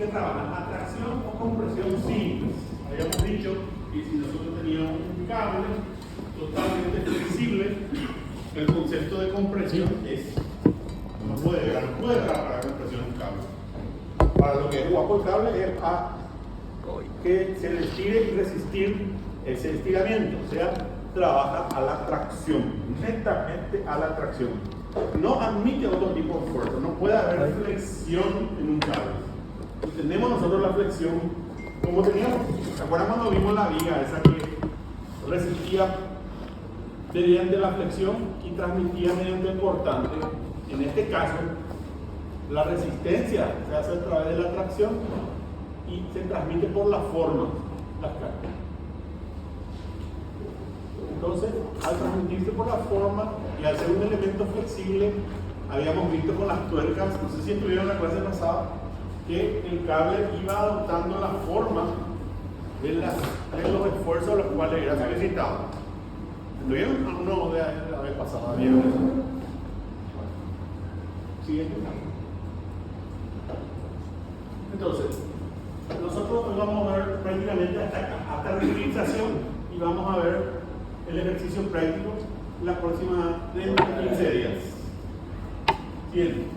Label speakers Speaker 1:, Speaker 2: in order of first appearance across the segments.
Speaker 1: que trabajan a tracción o compresión simples. Habíamos dicho que si nosotros teníamos un cable totalmente flexible, el concepto de compresión es no puede trabajar a compresión un cable. Para lo que es guapo el cable es a que se le estire y resistir ese estiramiento, o sea, trabaja a la tracción, netamente a la tracción. No admite otro tipo de fuerza, no puede haber flexión en un cable. Entendemos nosotros la flexión como teníamos, ¿se acuerdan cuando vimos la viga esa que resistía mediante la flexión y transmitía mediante el cortante? En este caso, la resistencia se hace a través de la tracción y se transmite por la forma, las cargas. Entonces, al transmitirse por la forma y al ser un elemento flexible, habíamos visto con las tuercas, no sé si estuvieron en la clase pasada, que el cable iba adoptando la forma de los esfuerzos a los cuales era solicitado. ¿Estuvieron? No, de la vez pasada, ¿vieron eso? Siguiente. Entonces, nosotros hoy vamos a ver prácticamente hasta la utilización y vamos a ver el ejercicio práctico la próxima dentro de 15 días. Bien.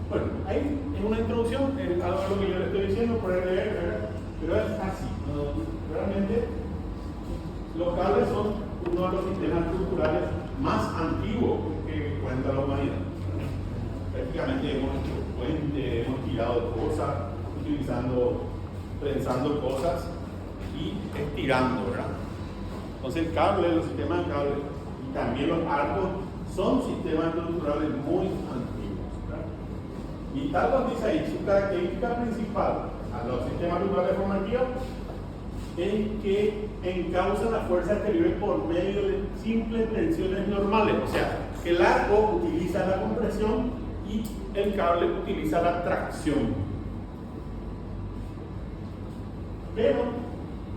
Speaker 1: Bueno, ahí es una introducción, algo de lo que yo le estoy diciendo, por leer, pero es así. Realmente, los cables son uno de los sistemas estructurales más antiguos que cuenta la humanidad. Prácticamente hemos hecho puentes, hemos tirado cosas, trenzando cosas y estirando, ¿verdad? Entonces el cable, los sistemas de cable y también los arcos son sistemas estructurales muy antiguos, ¿verdad? Y tal como dice ahí, su característica principal a los sistemas estructurales formativos es que encausan la fuerza exterior por medio de simples tensiones normales, o sea, que el arco utiliza la compresión y el cable utiliza la tracción. Pero,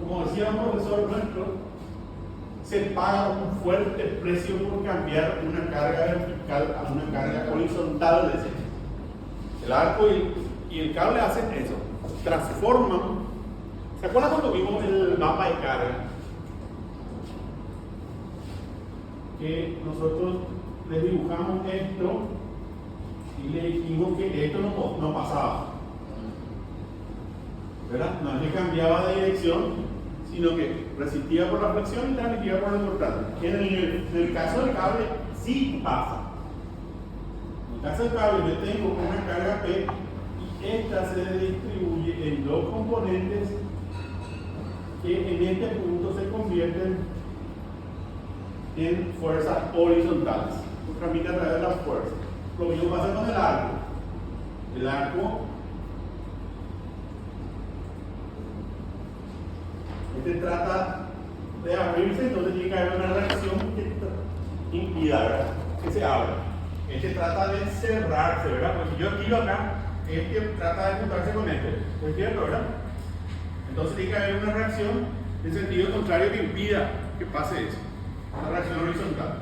Speaker 1: como decía un profesor nuestro, se paga un fuerte precio por cambiar una carga vertical a una carga horizontal. El arco y el cable hacen eso, transforman. ¿Se acuerdan cuando vimos el mapa de carga? Que nosotros les dibujamos esto y le dijimos que esto no pasaba, ¿verdad? No es que cambiaba de dirección, sino que resistía por la flexión y transmitía por el cortante. En el caso del cable sí pasa. En el caso del cable yo tengo una carga P y esta se distribuye en dos componentes que en este punto se convierten en fuerzas horizontales. Se transmite a través de las fuerzas. Lo mismo pasa con el arco. El arco trata de abrirse, entonces tiene que haber una reacción que impida, ¿verdad?, que se abra. Trata de cerrarse, ¿verdad? Pues si yo tiro acá, trata de juntarse con ¿es cierto, verdad? Entonces tiene que haber una reacción en sentido contrario que impida que pase eso, una reacción horizontal.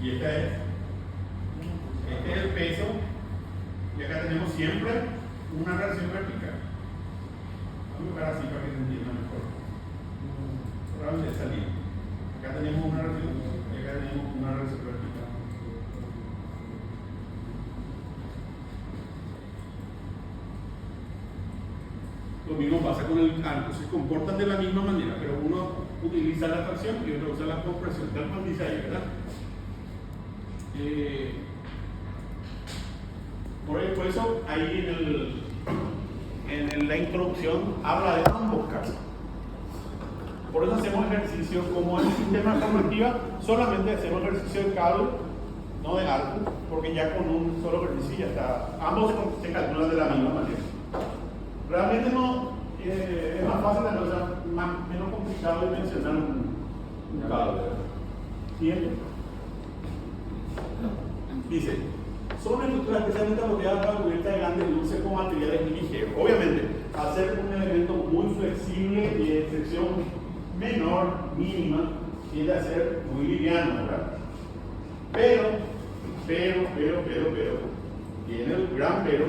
Speaker 1: Y este es el peso, y acá tenemos siempre una reacción vertical. Vamos a buscar así para que se entienda mejor. Realmente está bien. Acá tenemos una reacción y acá tenemos una reacción vertical. Lo mismo pasa con el arco, se comportan de la misma manera, pero uno utiliza la tracción y otro usa la compresión. Tal cual dice ahí, ¿verdad? Por eso ahí en la introducción habla de ambos casos. Por eso hacemos ejercicio como en el sistema de formativa, solamente hacemos ejercicio de cable, no de arco, porque ya con un solo ejercicio ya está, ambos se calculan de la misma manera. Realmente no es más fácil, o sea, menos complicado de mencionar un cable. ¿Siguiente? Dice, son estructuras especialmente apropiadas para cubierta de grandes luces con materiales ligeros. Obviamente, al ser un elemento muy flexible y de sección menor, mínima, tiende a ser muy liviano, ¿verdad? Pero, tiene el gran pero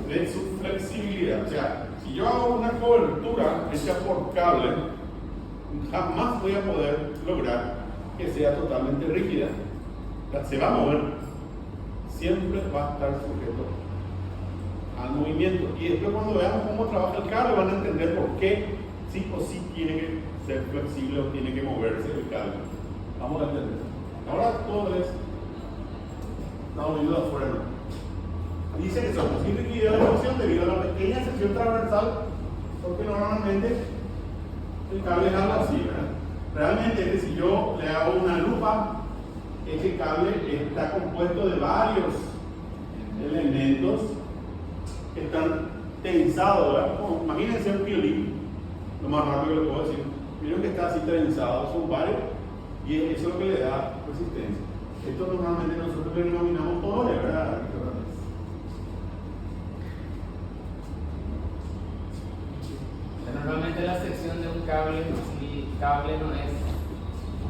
Speaker 1: de su flexibilidad. O sea, si yo hago una cobertura hecha por cable, jamás voy a poder lograr que sea totalmente rígida. Se va a mover, siempre va a estar sujeto al movimiento. Y después, cuando veamos cómo trabaja el cable, van a entender por qué sí o sí tiene que ser flexible o tiene que moverse el cable. Vamos a entender. Ahora todo es, estamos viendo de afuera. Dice que somos sin rigidez de la porción debido a la pequeña sección transversal, porque normalmente el cable es algo así, ¿verdad? Realmente, si yo le hago una lupa, este cable está compuesto de varios elementos que están tensados, ¿verdad? Como, imagínense un violín, lo más rápido que le puedo decir. Miren que está así trenzado, son varios, y eso es lo que le da resistencia. Esto normalmente nosotros le denominamos torones, ¿verdad?
Speaker 2: Normalmente la sección de un cable, si el cable no es,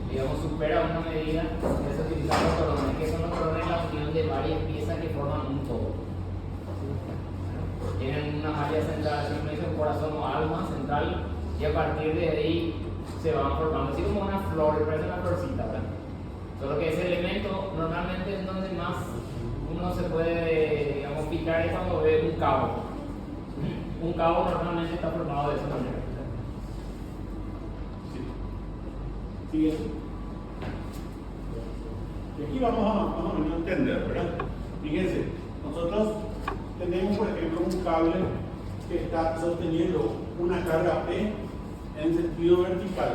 Speaker 2: digamos, supera una medida, ya se utilizan los torones, que son los torones la unión de varias piezas que forman un todo. Tienen una área central, siempre dicen corazón o alma central, y a partir de ahí se van formando, así como una flor, parece una florcita, ¿verdad? Solo que ese elemento normalmente es donde más uno se puede, digamos, picar es cuando ve un cabo. Un cabo normalmente está formado de esa manera.
Speaker 1: Sí. ¿Sigue? Y aquí vamos a entender, ¿verdad? Fíjense, nosotros tenemos, por ejemplo, un cable que está sosteniendo una carga P en sentido vertical.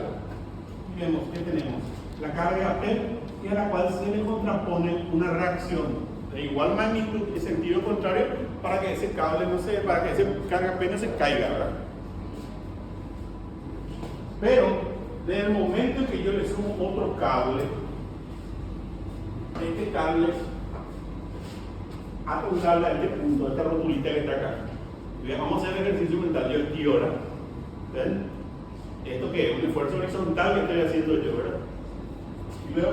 Speaker 1: Y vemos que tenemos la carga P, y a la cual se le contrapone una reacción de igual magnitud y sentido contrario para que ese cable no se, para que ese carga P no se caiga, ¿verdad? Pero desde el momento en que yo le sumo otro cable, este cable ata un cable a este punto, a esta rotulita que está acá. Vamos a hacer el ejercicio mental, yo estoy ahora. ¿Ven? ¿Esto qué es? Un esfuerzo horizontal que estoy haciendo yo, ¿verdad? Y luego,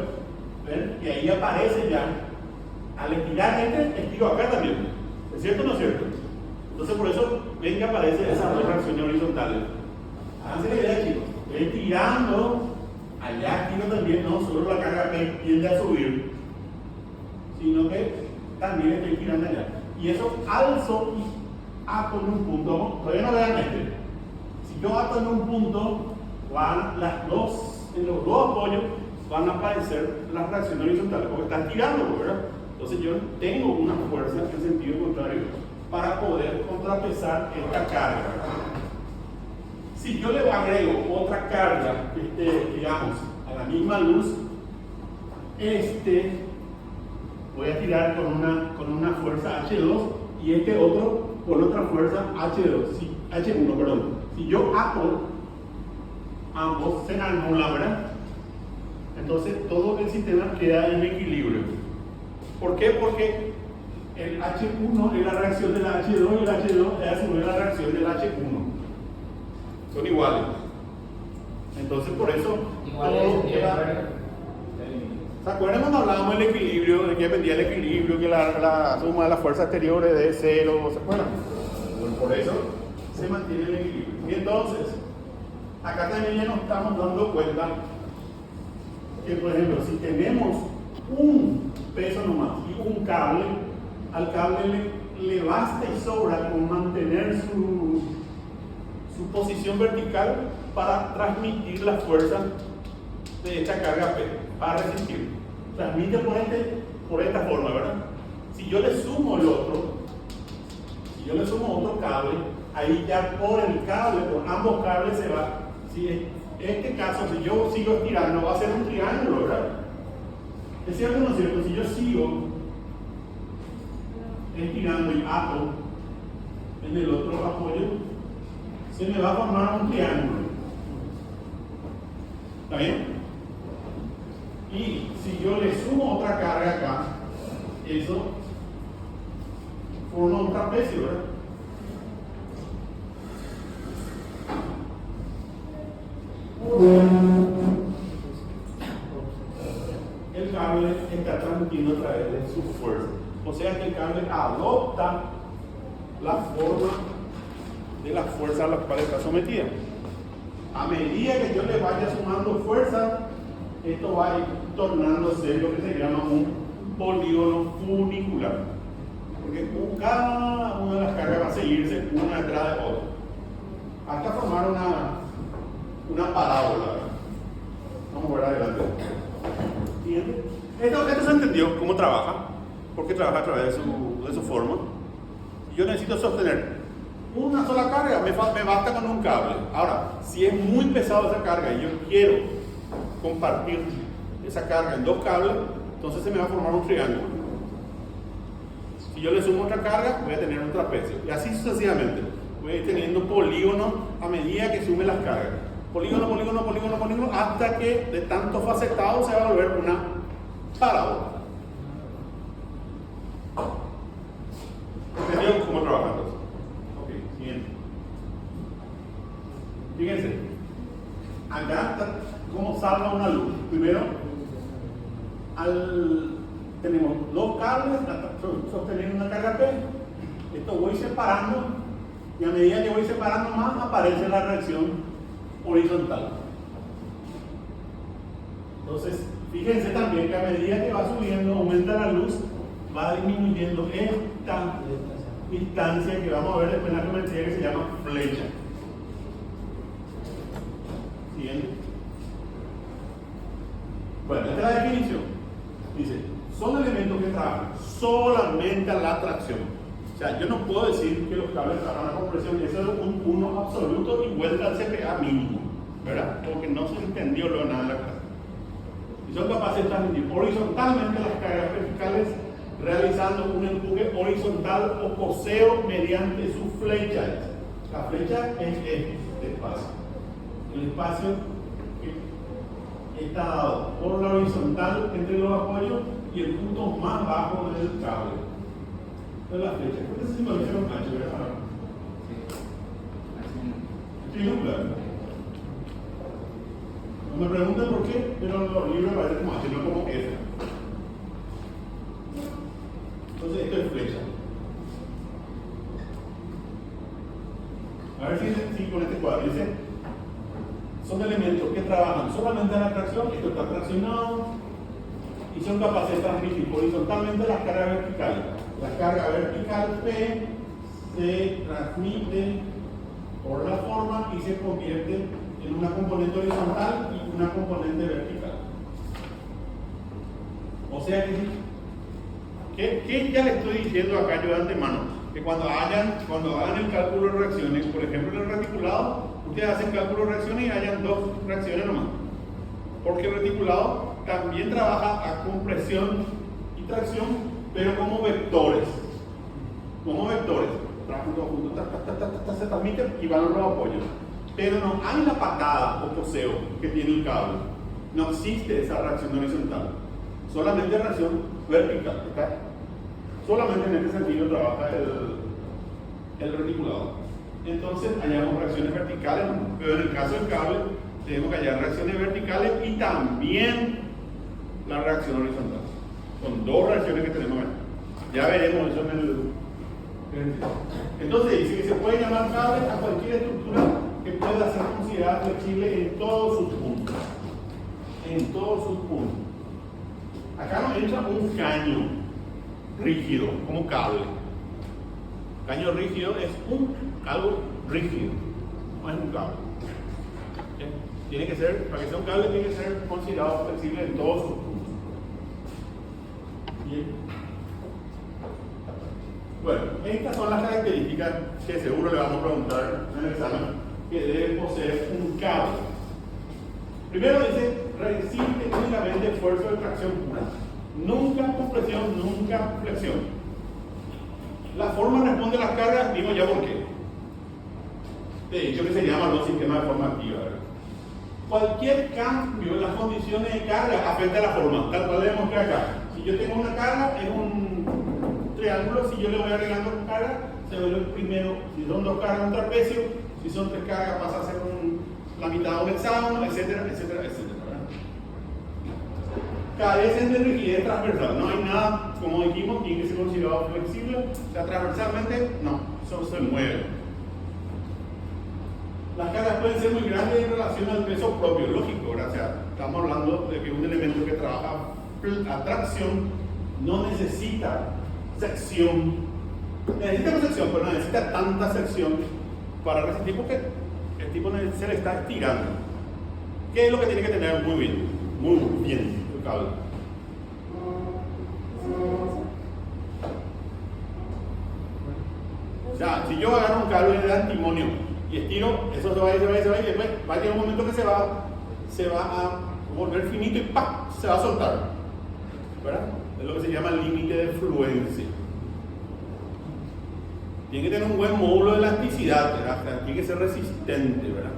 Speaker 1: ¿ven? Y ahí aparece ya. Al estirar este, estiro acá también. ¿Es cierto o no es cierto? Entonces por eso ven que aparecen esas dos reacciones horizontales. Háganse la idea, chicos. Estoy estirando, allá estiro también, no solo la carga P tiende a subir, sino que también estoy estirando allá. Y eso alzo y ato en un punto. Todavía no vean este. Si yo ato en un punto, van las dos, en los dos apoyos van a aparecer las reacciones horizontales, porque están tirando, ¿verdad? Entonces yo tengo una fuerza en sentido contrario para poder contrapesar esta carga. Si yo le agrego otra carga, digamos, a la misma luz, voy a tirar con una fuerza H2 y este otro con otra fuerza H1, perdón. Si yo ato, ambos se anulan, ¿verdad? Entonces todo el sistema queda en equilibrio. ¿Por qué? Porque el H1 es la reacción del H2 y el H2 es a su vez la reacción del H1. Son iguales. Entonces por eso todo queda. ¿Se acuerdan cuando hablábamos del equilibrio, de que dependía del equilibrio, que la suma de las fuerzas exteriores de cero? ¿Se acuerdan? Bueno, por eso se mantiene el equilibrio. Y entonces, acá también ya nos estamos dando cuenta que, por ejemplo, si tenemos un peso nomás y un cable, al cable le basta y sobra con mantener su posición vertical para transmitir la fuerza de esta carga P, para resistir. Transmite por esta forma, ¿verdad? Si yo le sumo otro cable, ahí ya por el cable, por ambos cables se va. Si en este caso, si yo sigo estirando, va a ser un triángulo, ¿verdad? ¿Es cierto o no es cierto? Si yo sigo estirando y ato en el otro apoyo, se me va a formar un triángulo. ¿Está bien? Y si yo le sumo otra carga acá, eso forma un trapecio, ¿verdad? El cable está transmitiendo a través de su fuerza. O sea que el cable adopta la forma de la fuerza a la cual está sometida. A medida que yo le vaya sumando fuerza, esto va a ir tornándose lo que se llama un polígono funicular. Porque cada una de las cargas va a seguirse una detrás de otra, hasta formar una parábola. Vamos a ver adelante. ¿Siguiente? Esto se entendió cómo trabaja, porque trabaja a través de su forma. Yo necesito sostener una sola carga, me basta con un cable. Ahora, si es muy pesado esa carga y yo quiero compartir esa carga en dos cables, entonces se me va a formar un triángulo. Si yo le sumo otra carga, voy a tener un trapecio. Y así sucesivamente. Voy a ir teniendo polígonos a medida que sume las cargas. Polígono, polígono, polígono, polígono, hasta que de tanto facetado se va a volver una parábola. ¿Entendieron cómo trabaja entonces? Ok, siguiente. Fíjense, acá está cómo salga una luz. Primero, tenemos dos cables sosteniendo una carga P. Esto voy separando, y a medida que voy separando más, aparece la reacción horizontal. Entonces, fíjense también que a medida que va subiendo, aumenta la luz, va disminuyendo esta distancia que vamos a ver después en la geometría, que se llama flecha. Siguiente. Bueno, esta es la definición. Dice, son elementos que trabajan solamente a la tracción. O sea, yo no puedo decir que los cables trabajan a compresión, eso es un 1 absoluto y vuelta al CPA mínimo, ¿verdad? Porque no se entendió luego nada en la clase. Y son capaces de transmitir horizontalmente las cargas verticales, realizando un empuje horizontal o poseo mediante su flecha. La flecha es este espacio. El espacio que está dado por la horizontal entre los apoyos y el punto más bajo del cable. Entonces la flecha. ¿Por qué se simboliza con ancho? Triangular. No me pregunten por qué, pero los libros parecen como H, no como F. Entonces esto es flecha. A ver si con este cuadro dice, son elementos que trabajan solamente en la tracción, esto está traccionado, y son capaces de transmitir horizontalmente las cargas verticales. La carga vertical P se transmite por la forma y se convierte en una componente horizontal y una componente vertical. O sea que ya le estoy diciendo acá yo de antemano, que cuando hagan el cálculo de reacciones, por ejemplo en el reticulado, ustedes hacen cálculo de reacciones y hayan dos reacciones nomás. Porque el reticulado también trabaja a compresión y tracción, pero como vectores. Como vectores. Trabajan todos juntos, se transmiten y van a los apoyos. Pero no hay la patada o poseo que tiene el cable. No existe esa reacción horizontal. Solamente reacción vertical. ¿Okay? Solamente en este sentido trabaja el reticulado. Entonces hallamos reacciones verticales, pero en el caso del cable tenemos que hallar reacciones verticales y también la reacción horizontal. Son dos reacciones que tenemos aquí. Ya veremos eso en el. Entonces dice que se puede llamar cable a cualquier estructura que pueda ser considerada flexible en todos sus puntos. En todos sus puntos. Acá nos entra un caño rígido, como cable. Caño rígido es algo rígido, no es un cable. ¿Sí? Tiene que ser, para que sea un cable, tiene que ser considerado flexible en todos sus puntos. Bien. Bueno, estas son las características que seguro le vamos a preguntar en el examen que debe poseer un cable. Primero dice, resiste únicamente esfuerzo de tracción pura. Nunca compresión, nunca flexión. La forma responde a las cargas, digo ya por qué. De hecho que se llama los sistemas de forma activa. ¿Verdad? Cualquier cambio en las condiciones de carga afecta a la forma, tal cual le demostré acá. Si yo tengo una carga, es un triángulo, si yo le voy agregando carga, se vuelve primero, si son dos cargas, un trapecio, si son tres cargas pasa a ser la mitad de un hexágono, etcétera, etcétera, etcétera. ¿Verdad? carecen de rigidez transversal. No hay nada, como dijimos, tiene que ser considerado flexible. O sea, transversalmente, no, eso se mueve. Las cargas pueden ser muy grandes en relación al peso propio, lógico, ¿verdad? O sea, estamos hablando de que un elemento que trabaja a tracción no necesita sección. Necesita sección, pero no necesita tanta sección para resistir porque el tipo se le está estirando. ¿Qué es lo que tiene que tener muy bien el cable? O sea, si yo agarro un cable de antimonio y estiro, eso se va a ir, y después va a llegar un momento que se va a volver finito y ¡pam! Se va a soltar, ¿verdad? Es lo que se llama el límite de fluencia. Tiene que tener un buen módulo de elasticidad, ¿verdad? O sea, tiene que ser resistente, ¿verdad?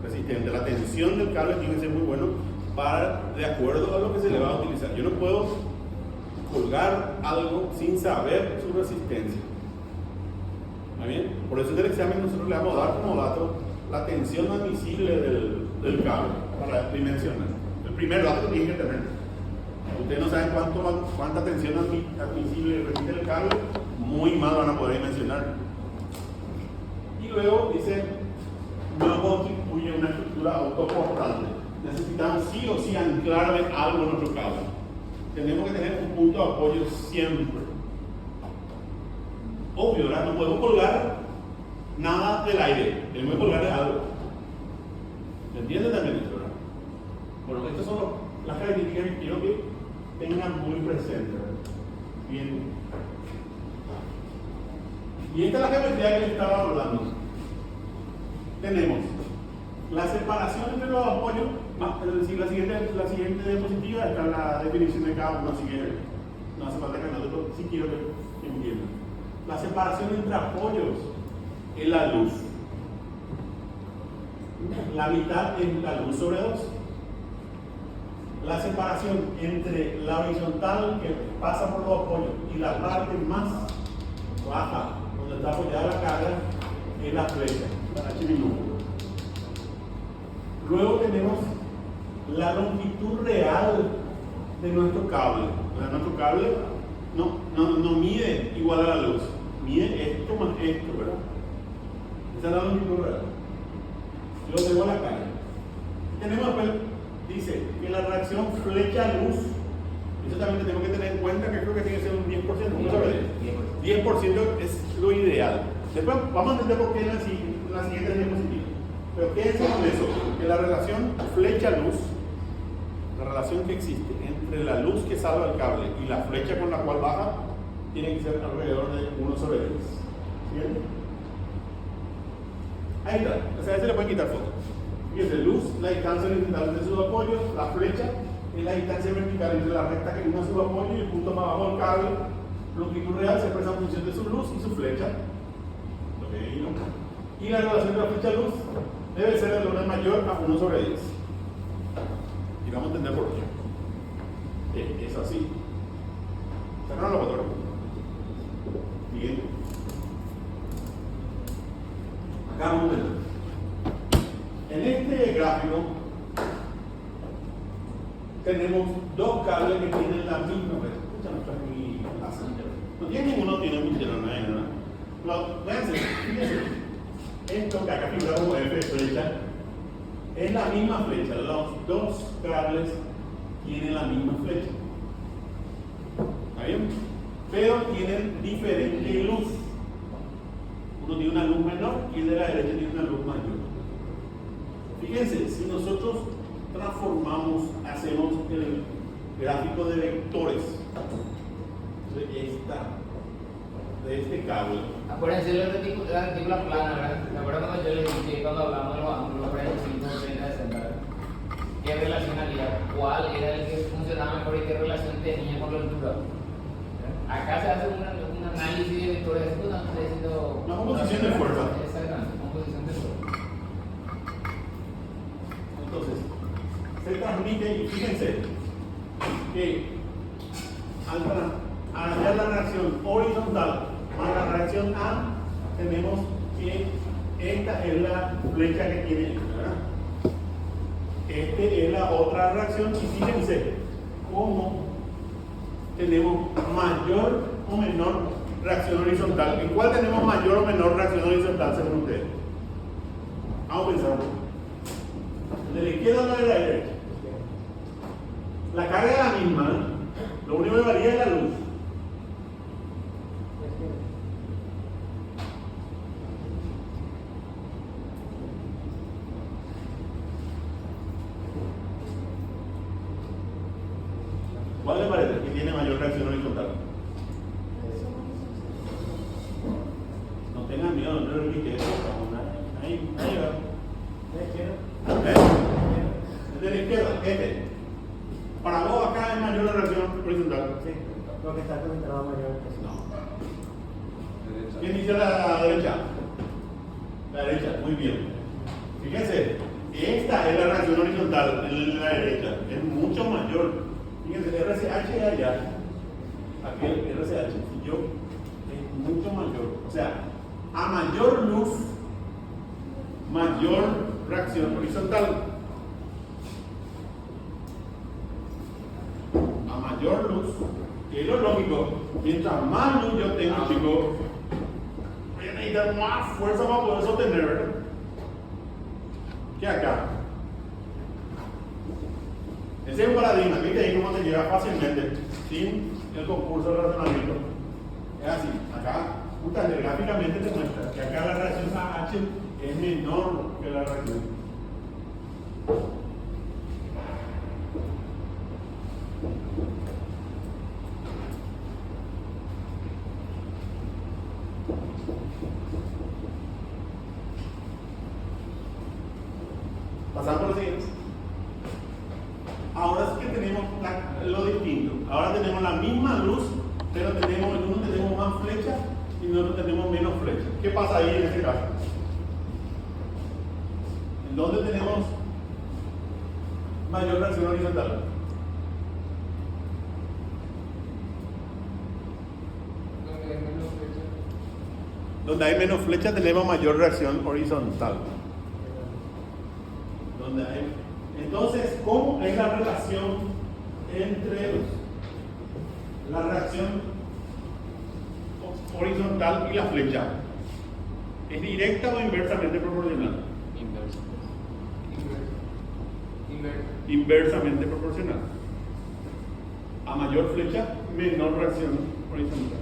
Speaker 1: Resistente. La tensión del cable tiene que ser muy bueno de acuerdo a lo que se le va a utilizar. Yo no puedo colgar algo sin saber su resistencia. ¿Está bien? Por eso en el examen nosotros le vamos a dar como dato la tensión admisible del cable para dimensionar. El primer dato que tiene que tener. Ustedes no saben cuánta tensión admisible resiste el cable, muy mal van a poder dimensionar. Y luego dice, no constituye una estructura autoportante. Necesitamos sí o sí anclarle algo en nuestro cable. Tenemos que tener un punto de apoyo siempre. Obvio, ¿verdad? No podemos colgar nada del aire, tenemos que colgar de algo. ¿Me entienden también esto, verdad? Bueno, estas son las características que quiero que tengan muy presentes, ¿verdad? Bien. Y esta es la geometría que les estaba hablando. Tenemos la separación entre los apoyos, es decir, la siguiente diapositiva está la definición de cada uno, si quieren. No hace falta que no, si quiero que entiendan. La separación entre apoyos es la luz. La mitad es la luz sobre 2. La separación entre la horizontal que pasa por los apoyos y la parte más baja, donde está apoyada la carga, es la flecha, la H minúscula. Luego tenemos la longitud real de nuestro cable. O sea, nuestro cable no mide igual a la luz, mide esto más esto, ¿verdad? Esa es la longitud real. Luego tenemos la carga. Tenemos después, dice que la reacción flecha-luz, eso también tenemos que tener en cuenta que creo que tiene que ser un 10%, ¿cómo sabe? 10% es lo ideal. Después vamos a entender por qué en la siguiente diapositiva. Pero quédense con eso, que la relación flecha-luz, la relación que existe entre la luz que salva el cable y la flecha con la cual baja, tiene que ser alrededor de 1 sobre 10. ¿Bien? Ahí está, o sea, a ese le pueden quitar foto. Fíjense, luz, la distancia horizontal entre sus apoyos, la flecha es la distancia vertical entre la recta que une a su apoyo y el punto más bajo del cable. Longitud real se expresa en función de su luz y su flecha. Y la relación de la flecha-luz debe ser el orden mayor a 1 sobre 10. Y vamos a entender por qué. Es así. ¿Sacaron la fotografía? Bien. Acá vamos a ver. En este gráfico tenemos dos cables que tienen la misma no tiene ninguno, tiene mucho, ¿no? Fíjense, esto que acá figura como F flecha es la misma flecha, los dos cables tienen la misma flecha. ¿Está bien? Pero tienen diferente luz. Uno tiene una luz menor y el de la derecha tiene una luz mayor. Fíjense, si nosotros transformamos, hacemos el gráfico de vectores de este cable.
Speaker 2: Acuérdense de la retícula plana, ¿verdad? ¿Me acuerdo cuando yo les dije cuando hablamos de los ángulos 45, 30, 60? ¿Qué relación había? ¿Cuál era el que funcionaba mejor y qué relación tenía con la altura? Acá se hace un análisis de vectores,
Speaker 1: la composición de fuerza.
Speaker 2: Exactamente, composición de fuerza.
Speaker 1: Entonces, se transmite, y fíjense que al hacer la reacción horizontal más la reacción A, tenemos que esta es la flecha que tiene, ¿verdad? Esta es la otra reacción, y fíjense cómo tenemos mayor o menor reacción horizontal. ¿En cuál tenemos mayor o menor reacción horizontal según ustedes? Vamos a pensar. ¿De la izquierda o de la derecha? La carga es la misma, ¿eh? Lo único que varía es la luz. ¿Cuál le parece que tiene mayor reacción horizontal? No tengan miedo, no les que eso. Ahí va. De la izquierda, este. Para vos acá es mayor la reacción horizontal.
Speaker 3: Sí, lo que está concentrado mayor.
Speaker 1: No. ¿Quién dice la derecha? La derecha, muy bien. Fíjense, esta es la reacción horizontal en la derecha, es mucho mayor. Fíjense, RCH es allá. Aquí el RCH, y yo, es mucho mayor. O sea, a mayor luz, mayor reacción horizontal. A mayor luz, que es lo lógico, mientras más luz yo tengo, chicos, voy a necesitar más fuerza para poder sostener, ¿verdad? ¿Qué acá? Ese es un paradigma, ¿viste ahí cómo se llega fácilmente sin el concurso de razonamiento? Es así, acá, gráficamente te muestra que acá la reacción a H es menor que la reacción. Pasamos a lo siguiente. Ahora sí que tenemos lo distinto. Ahora tenemos la misma luz, pero en uno tenemos más flechas y en otro tenemos menos flechas. ¿Qué pasa ahí en este caso? ¿En dónde tenemos mayor reacción horizontal? Donde hay menos flechas tenemos mayor reacción horizontal. Donde hay. Entonces, ¿cómo es la relación entre la reacción horizontal y la flecha? ¿Es directa o inversamente proporcional? Inversamente proporcional. A mayor flecha, menor reacción horizontal.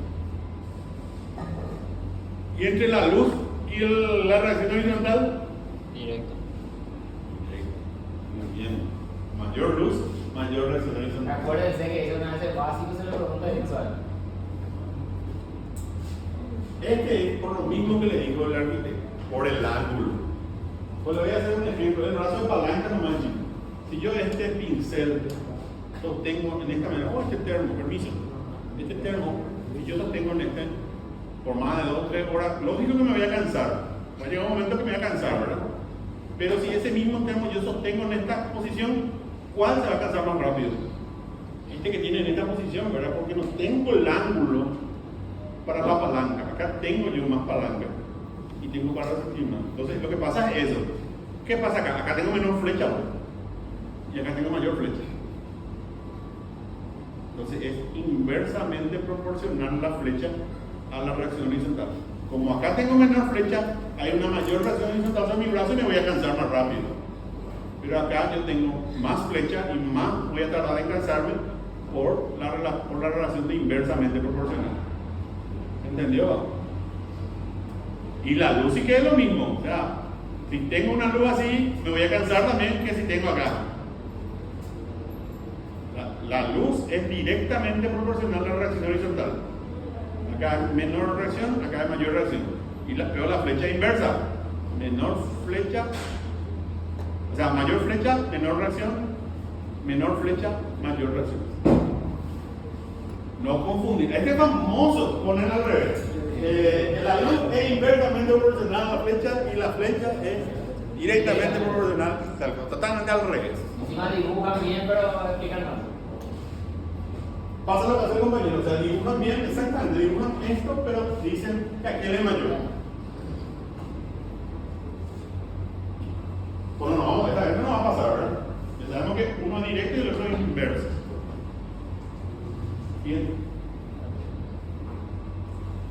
Speaker 1: ¿Y entre la luz y la reacción horizontal?
Speaker 2: Directo.
Speaker 1: Muy bien. Mayor luz, mayor reacción horizontal.
Speaker 2: Acuérdense que eso no es básico, se lo pregunta visual.
Speaker 1: Este es por lo mismo que le dijo el arquitecto, por el ángulo. Pues le voy a hacer un ejemplo. El brazo de palanca nomás, chico. Si yo este pincel sostengo en esta manera, este termo, permiso, este termo, si yo sostengo en este por más de 2 o 3 horas, lógico que me voy a cansar. Va a llegar un momento que me voy a cansar, ¿verdad? Pero si ese mismo termo yo sostengo en esta posición, ¿cuál se va a cansar más rápido? Este que tiene en esta posición, ¿verdad? Porque no tengo el ángulo para la palanca. Acá tengo yo más palanca y tengo para resistir más. Entonces lo que pasa es eso. ¿Qué pasa acá? Acá tengo menor flecha, ¿verdad? Y acá tengo mayor flecha. Entonces es inversamente proporcional la flecha a la reacción horizontal. Como acá tengo menor flecha, hay una mayor reacción horizontal en mi brazo y me voy a cansar más rápido. Pero acá yo tengo más flecha y más voy a tardar en cansarme por la relación de inversamente proporcional. ¿Entendió? Y la luz sí que es lo mismo. O sea, si tengo una luz así, me voy a cansar también que si tengo acá. La luz es directamente proporcional a la reacción horizontal. Acá hay menor reacción, acá hay mayor reacción. Pero la flecha inversa. Menor flecha, o sea, mayor flecha, menor reacción. Menor flecha, mayor reacción. No confundir. Este es famoso poner al revés. La luz es inversamente proporcional a la flecha y la flecha es directamente proporcional, totalmente al revés.
Speaker 2: Encima dibujan bien, pero explican mal.
Speaker 1: Pasa lo que hace el compañero, o sea, dibujan bien, exactamente, dibujan esto, pero dicen que aquel es mayor. Bueno, no, esta vez no va a pasar, ¿verdad? Ya sabemos que uno es directo y el otro es inverso. Siguiente.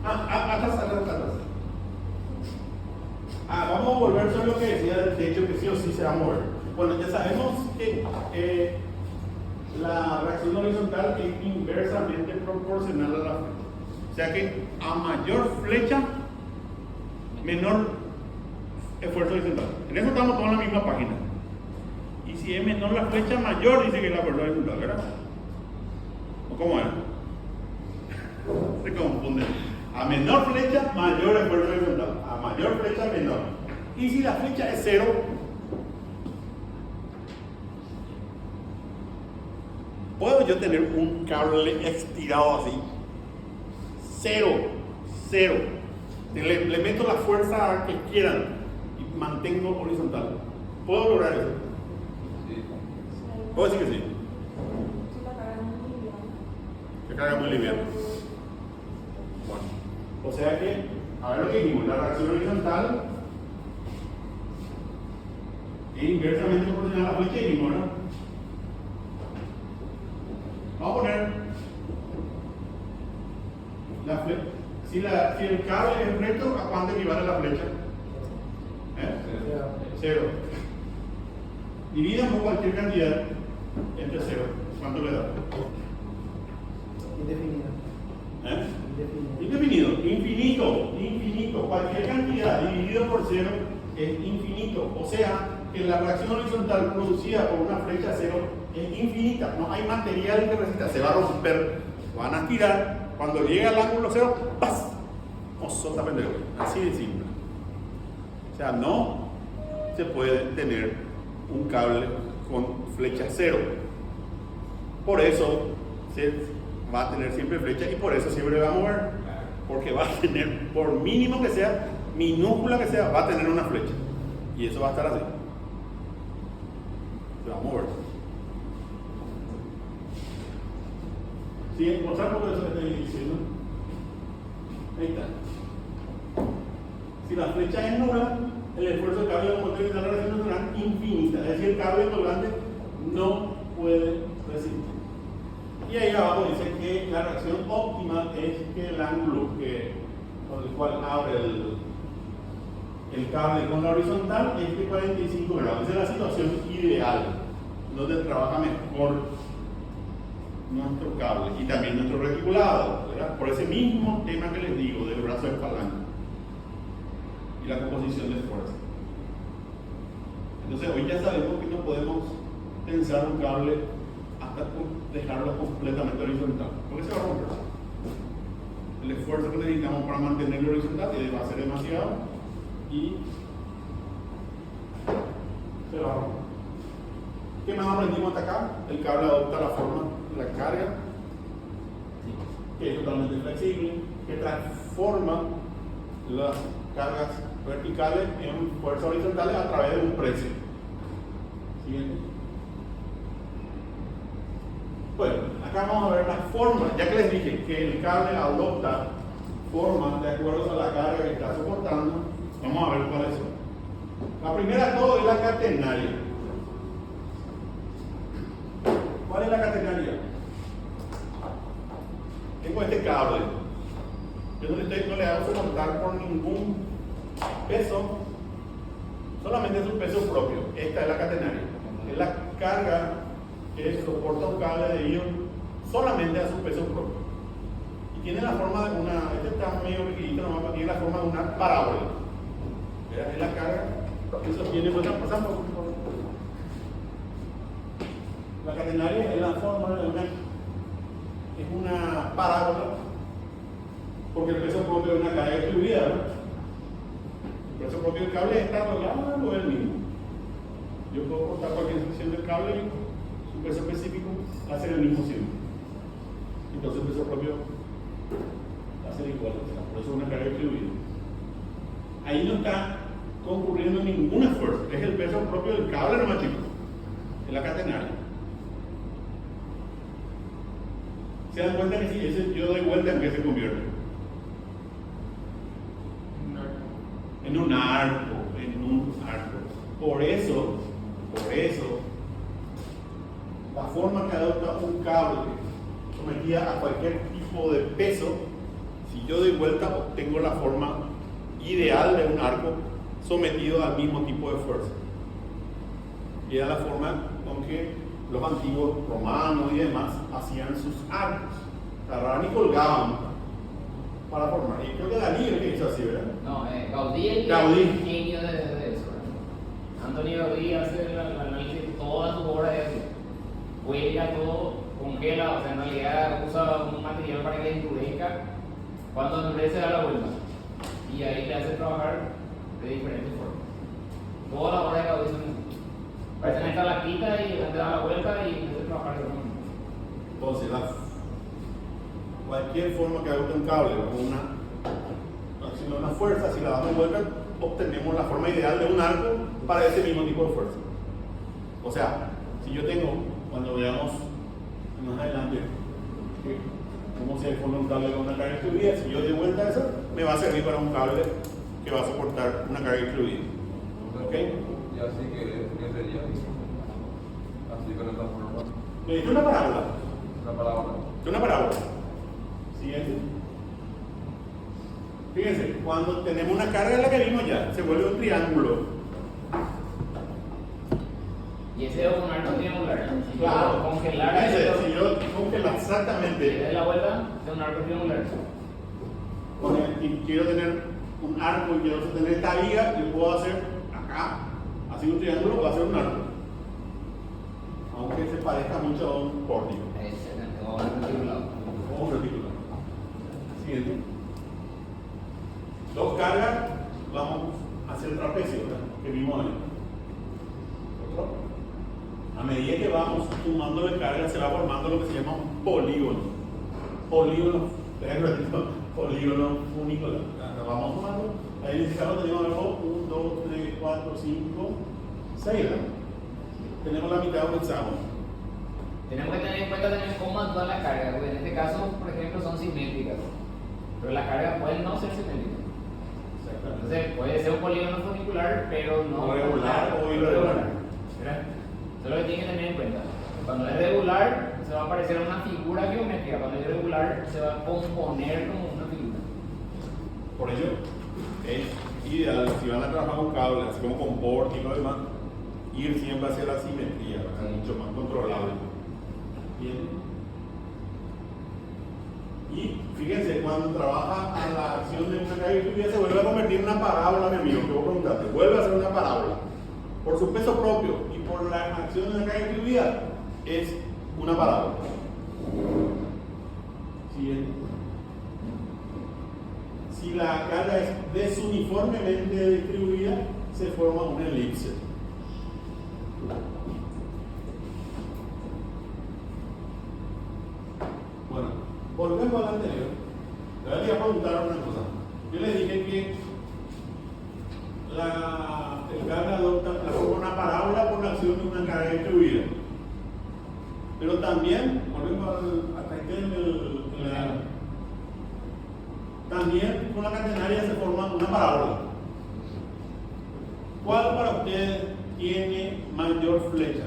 Speaker 1: Atrás. Vamos a volver sobre lo que decía del techo, que sí o sí se va a mover. Bueno, ya sabemos que la reacción horizontal es inversamente proporcional a la flecha. O sea que a mayor flecha, menor esfuerzo horizontal. En eso estamos todos en la misma página. Y si es menor la flecha, mayor dice que es la fuerza horizontal, ¿verdad? ¿O cómo es? Se confunde. A menor flecha, mayor esfuerzo horizontal. A mayor flecha, menor. Y si la flecha es 0, ¿puedo yo tener un cable estirado así? 0. Le meto la fuerza que quieran y mantengo horizontal. ¿Puedo lograr eso? Sí. ¿Puedo decir que sí? Se carga muy liviano. Bueno, o sea que, a ver lo que dijimos, la reacción horizontal es inversamente proporcional a la flecha y dijimos, ¿no? Vamos a poner la flecha. Si el cable es recto, ¿a cuánto equivale la flecha? 0. Dividan por cualquier cantidad entre 0. ¿Cuánto le da?
Speaker 3: Indefinido.
Speaker 1: Infinito. Cualquier cantidad dividido por 0 es infinito. O sea que la reacción horizontal producida por una flecha 0 es infinita. No hay material que resista, se va a romper, van a tirar. Cuando llega al ángulo 0, ¡paz! Osota pendejo. Así de simple. O sea, no se puede tener un cable con flecha 0. Por eso se va a tener siempre flecha y por eso siempre va a mover. Porque va a tener, por mínimo que sea, minúscula que sea, va a tener una flecha. Y eso va a estar así. Se va a mover. ¿Sí? ¿Mostrar por eso que estoy diciendo? Ahí está. Si la flecha es nula, el esfuerzo del cable de motor y la reacción será infinita. Es decir, el cable colgante no puede resistir. Y ahí abajo dice que la reacción óptima es que el ángulo con el cual abre el cable con la horizontal es de 45 grados. Esa es la situación ideal, donde trabaja mejor nuestro cable y también nuestro reticulado, ¿verdad? Por ese mismo tema que les digo del brazo de palanca y la composición de fuerza. Entonces hoy ya sabemos que no podemos tensar un cable hasta dejarlo completamente horizontal, porque se va a romper. El esfuerzo que necesitamos para mantenerlo horizontal va a ser demasiado y se va a romper. ¿Qué más aprendimos hasta acá? El cable adopta la forma de la carga, que es totalmente flexible, que transforma las cargas verticales en fuerzas horizontales a través de un precio. Siguiente. Bueno, acá vamos a ver las formas, ya que les dije que el cable adopta formas de acuerdo a la carga que está soportando. Vamos a ver cuáles son. La primera de todo es la catenaria. ¿Cuál es la catenaria? Tengo este cable. Yo no le hago soportar por ningún peso, solamente es un peso propio. Esta es la catenaria. Es la carga que soporta un cable de ion solamente a su peso propio. Y tiene la forma de una, este está medio liquidito nomás, pero tiene la forma de una parábola. Es la carga que sostiene, pues pasamos. La catenaria es la forma de una parábola, porque el peso propio de una carga distribuida, ¿no? El peso propio del cable está largo del mismo. Yo puedo cortar cualquier sección del cable y su peso específico va a ser el mismo siempre. Entonces el peso propio va a ser igual, por eso es una carga distribuida. Ahí no está concurriendo ningún esfuerzo, es el peso propio del cable nomás, chicos, es la catenaria. ¿Se dan cuenta que si ese yo doy vuelta en qué se convierte? En un arco. Por eso, la forma que adopta un cable sometida a cualquier tipo de peso, si yo doy vuelta obtengo la forma ideal de un arco sometido al mismo tipo de fuerza. Y era la forma con que los antiguos romanos y demás hacían sus arcos. Agarraban y colgaban para formar. Y creo que Dalí el que hizo así, ¿verdad?
Speaker 2: No, Gaudí es
Speaker 1: Gaudí.
Speaker 2: el genio de eso. ¿Verdad? Antonio Gaudí hace el análisis de todas sus obras de eso. Huella todo, congela, o sea, en realidad usa un material para que endurezca. Cuando endurece da la vuelta. Y ahí le hace trabajar de diferentes formas. Todas las obras de Gaudí son así. Parecen esta la quita y le da la vuelta y le hace trabajar de otra manera.
Speaker 1: Entonces, cualquier forma que agote un cable con una fuerza, si la damos vuelta, obtenemos la forma ideal de un arco para ese mismo tipo de fuerza. O sea, si yo tengo, cuando veamos más adelante, cómo se forma un cable con una carga distribuida, si yo doy vuelta a eso, me va a servir para un cable que va a soportar una carga distribuida. ¿Ok?
Speaker 4: Y así que sería así con esta forma.
Speaker 1: ¿Le diste una parábola?
Speaker 4: Una palabra.
Speaker 1: Una parábola. Siguiente. Fíjense, cuando tenemos una carga en la que vimos ya, se vuelve un triángulo.
Speaker 2: Y ese es un arco triangular. Si
Speaker 1: Claro.
Speaker 2: yo congelar
Speaker 1: Fíjense,
Speaker 2: esto,
Speaker 1: si yo congelo
Speaker 2: y le
Speaker 1: exactamente,
Speaker 2: doy la vuelta, es un arco triangular.
Speaker 1: y quiero tener un arco y quiero tener esta viga, yo puedo hacer acá, así un triángulo, puedo hacer un arco. Aunque se parezca mucho a un pórtico.
Speaker 2: Excelente, vamos a ver por un lado.
Speaker 1: O un reticular. Siguiente. Dos cargas, vamos a hacer trapecio, ¿verdad? Que vimos ahí. Otro. A medida que vamos sumando de carga, se va formando lo que se llama un polígono. Polígono, polígono unicular. Vamos sumando. Ahí en este caso tenemos algo 1, 2, 3, 4, 5, 6, ¿verdad? Tenemos la mitad de un hexágono.
Speaker 2: Tenemos que tener en cuenta también cómo actúan las cargas, porque en este caso, por ejemplo, son simétricas, pero las cargas pueden no ser simétricas. Entonces puede ser un polígono funicular, pero no
Speaker 1: regular o irregular.
Speaker 2: ¿Verdad? Eso es lo que tienen que tener en cuenta. Cuando es regular, se va a aparecer una figura geométrica. Cuando es irregular, se va a componer como una figura.
Speaker 1: Por ello, es ideal, si van a trabajar con cables, así como con pórtico y demás, ir siempre hacia la simetría, ¿verdad? Mucho más controlable. Bien. Y fíjense, cuando trabaja a la acción de una carga distribuida, se vuelve a convertir en una parábola, mi amigo, que vos preguntaste, vuelve a ser una parábola. Por su peso propio y por la acción de una carga distribuida, es una parábola. Siguiente. Si la carga es desuniformemente distribuida, se forma una elipse. Bueno, volvemos al anterior. Le voy a preguntar una cosa. Yo les dije que el carga adopta la forma una parábola por la acción de una carga distribuida. Pero también, volvemos hasta aquí también con la catenaria se forma una parábola. ¿Cuál para ustedes tiene mayor flecha?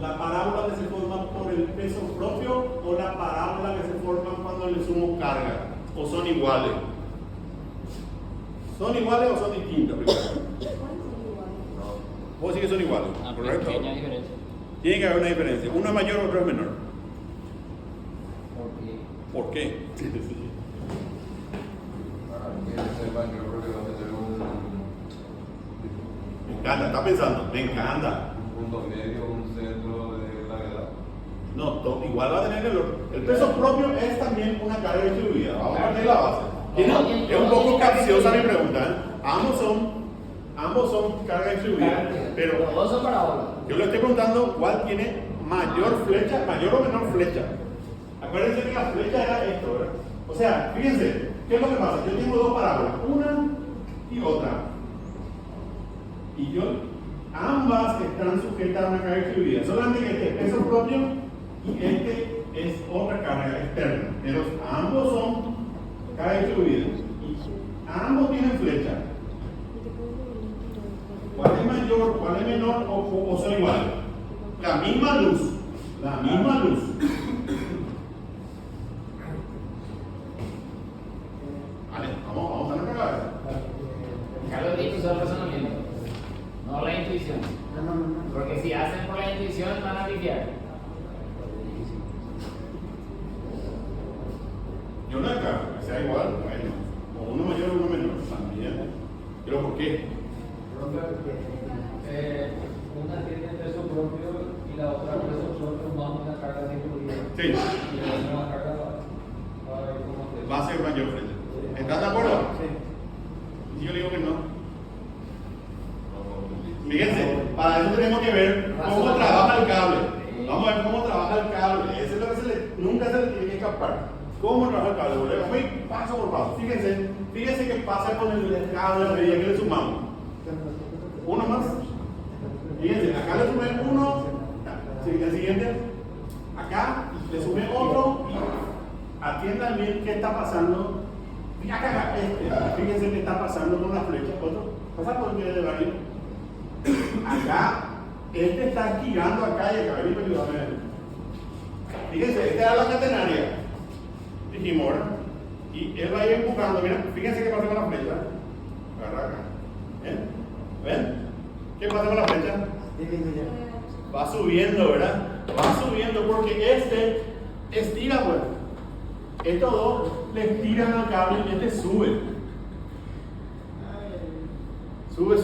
Speaker 1: ¿La parábola que se forma por el peso propio o la parábola que se forma cuando le sumo carga? ¿O son iguales? ¿Son iguales o son distintas? Vos sí que son iguales, ¿correcto?
Speaker 2: Pequeña diferencia.
Speaker 1: Tiene que haber una diferencia. Uno es mayor, otro es menor. ¿Por qué?
Speaker 4: Para que sepan, yo creo que va a tener
Speaker 1: Me encanta, está pensando, me encanta.
Speaker 4: un punto medio, un centro de gravedad.
Speaker 1: No, igual va a tener el peso propio es también una carga distribuida. Vamos a partir de la base. Es un poco capciosa mi pregunta, ¿eh? Ambos son carga distribuida, pero
Speaker 2: Los dos son parábolas.
Speaker 1: yo le estoy preguntando cuál tiene mayor flecha, mayor o menor flecha. Acuérdense que la flecha era esto, ¿verdad? O sea, fíjense, ¿qué es lo que pasa? Yo tengo dos parábolas, una y otra. Y ambas están sujetas a una carga distribuida. Solamente que este es peso propio y este es otra carga externa. Pero ambos son carga distribuida. Y ambos tienen flecha. ¿Cuál es mayor, cuál es menor o son iguales? La misma luz qué?
Speaker 5: Una tiene peso propio y la otra peso propio más una carga de incluida.
Speaker 1: Sí,
Speaker 5: Y la otra carga va a ver cómo te...
Speaker 1: va a ser mayor flecha. ¿Estás de acuerdo?
Speaker 3: Sí.
Speaker 1: Si yo le digo que no. Fíjense, para eso tenemos que ver cómo trabaja el cable. Vamos a ver cómo trabaja el cable. Eso es lo que nunca se le tiene que escapar. ¿Cómo trabaja el cable? Volvemos a ir paso por paso. Fíjense qué pasa con el cable a medida que le sumamos. Uno más. Fíjense, acá le sumé uno. Sí, el siguiente. Acá le sumé otro. Atiendan bien qué está pasando. Acá, fíjense qué está pasando con la flecha. Otro. Pasa por el de barrio. Acá, este está girando acá y acá. Fíjense, esta era la catenaria. Dijimos, ¿verdad? Y él va a ir empujando. Mira, fíjense qué pasa con la flecha. Agarra acá. ¿Ven? ¿Qué pasa con la flecha? Va subiendo, ¿verdad? Va subiendo porque este estira, pues. Estos dos le tiran al cable y este sube. Sube.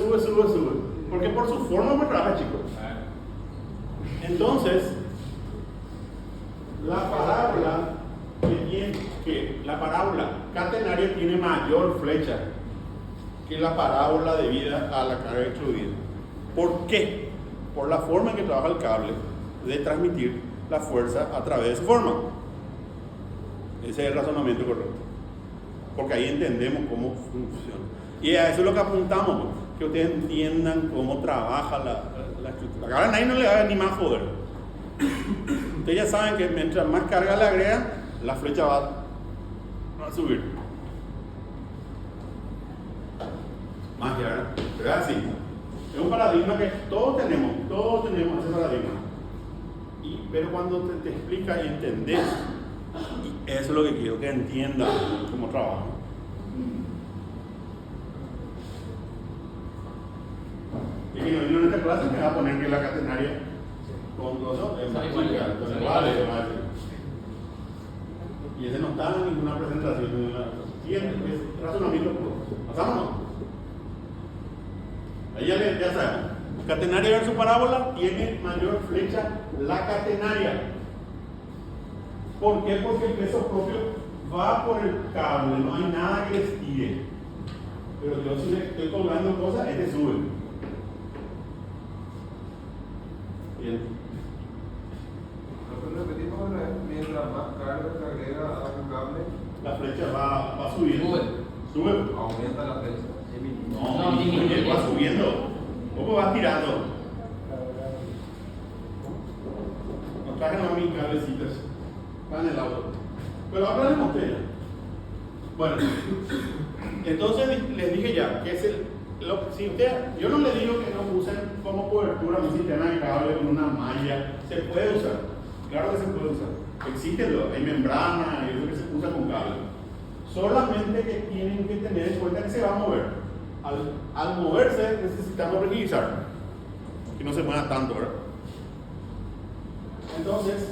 Speaker 1: Porque por su forma me trabaja, chicos. Entonces, la parábola la parábola catenaria tiene mayor flecha que la parábola debida a la carga excluida. ¿Por qué? Por la forma en que trabaja el cable de transmitir la fuerza a través de su forma. Ese es el razonamiento correcto. Porque ahí entendemos cómo funciona. Y a eso es lo que apuntamos, que ustedes entiendan cómo trabaja la estructura. Ahora a nadie no le va a ni más joder. Ustedes ya saben que mientras más carga le agregan, la flecha va a subir. Magia, ¿verdad? Pero es así. Es un paradigma que todos tenemos ese paradigma. Pero cuando te explica y entendés, y eso es lo que quiero que entiendan cómo trabaja. Y que no vino en esta clase me va a poner que la catenaria con cosas es más chica, entonces vale. Y ese no está en ninguna presentación. Siguiente, es razonamiento puro. ¿Pasamos? Ahí ya sabemos. Catenaria versus parábola tiene mayor flecha la catenaria. ¿Por qué? Porque el peso propio va por el cable, no hay nada que estire. Pero yo si le estoy colgando cosas, este sube. Bien.
Speaker 4: Repetimos una vez, mientras más carga se agrega a un cable,
Speaker 1: La flecha va subiendo. Sube.
Speaker 4: aumenta la flecha.
Speaker 1: No, disminuye, va subiendo. ¿Cómo va tirando? Nos trajeron a mis cablecitos. Están en el auto. Pero ahora les mostré ya. Bueno, entonces les dije ya que es si yo no les digo que no usen como cobertura un sistema de cable con una malla. Se puede usar. Claro que se puede usar. Existe, hay membrana y eso que se usa con cable. Solamente que tienen que tener en cuenta que se va a mover. Al moverse necesitamos rigidizar. Que no se mueva tanto, ¿verdad? Entonces,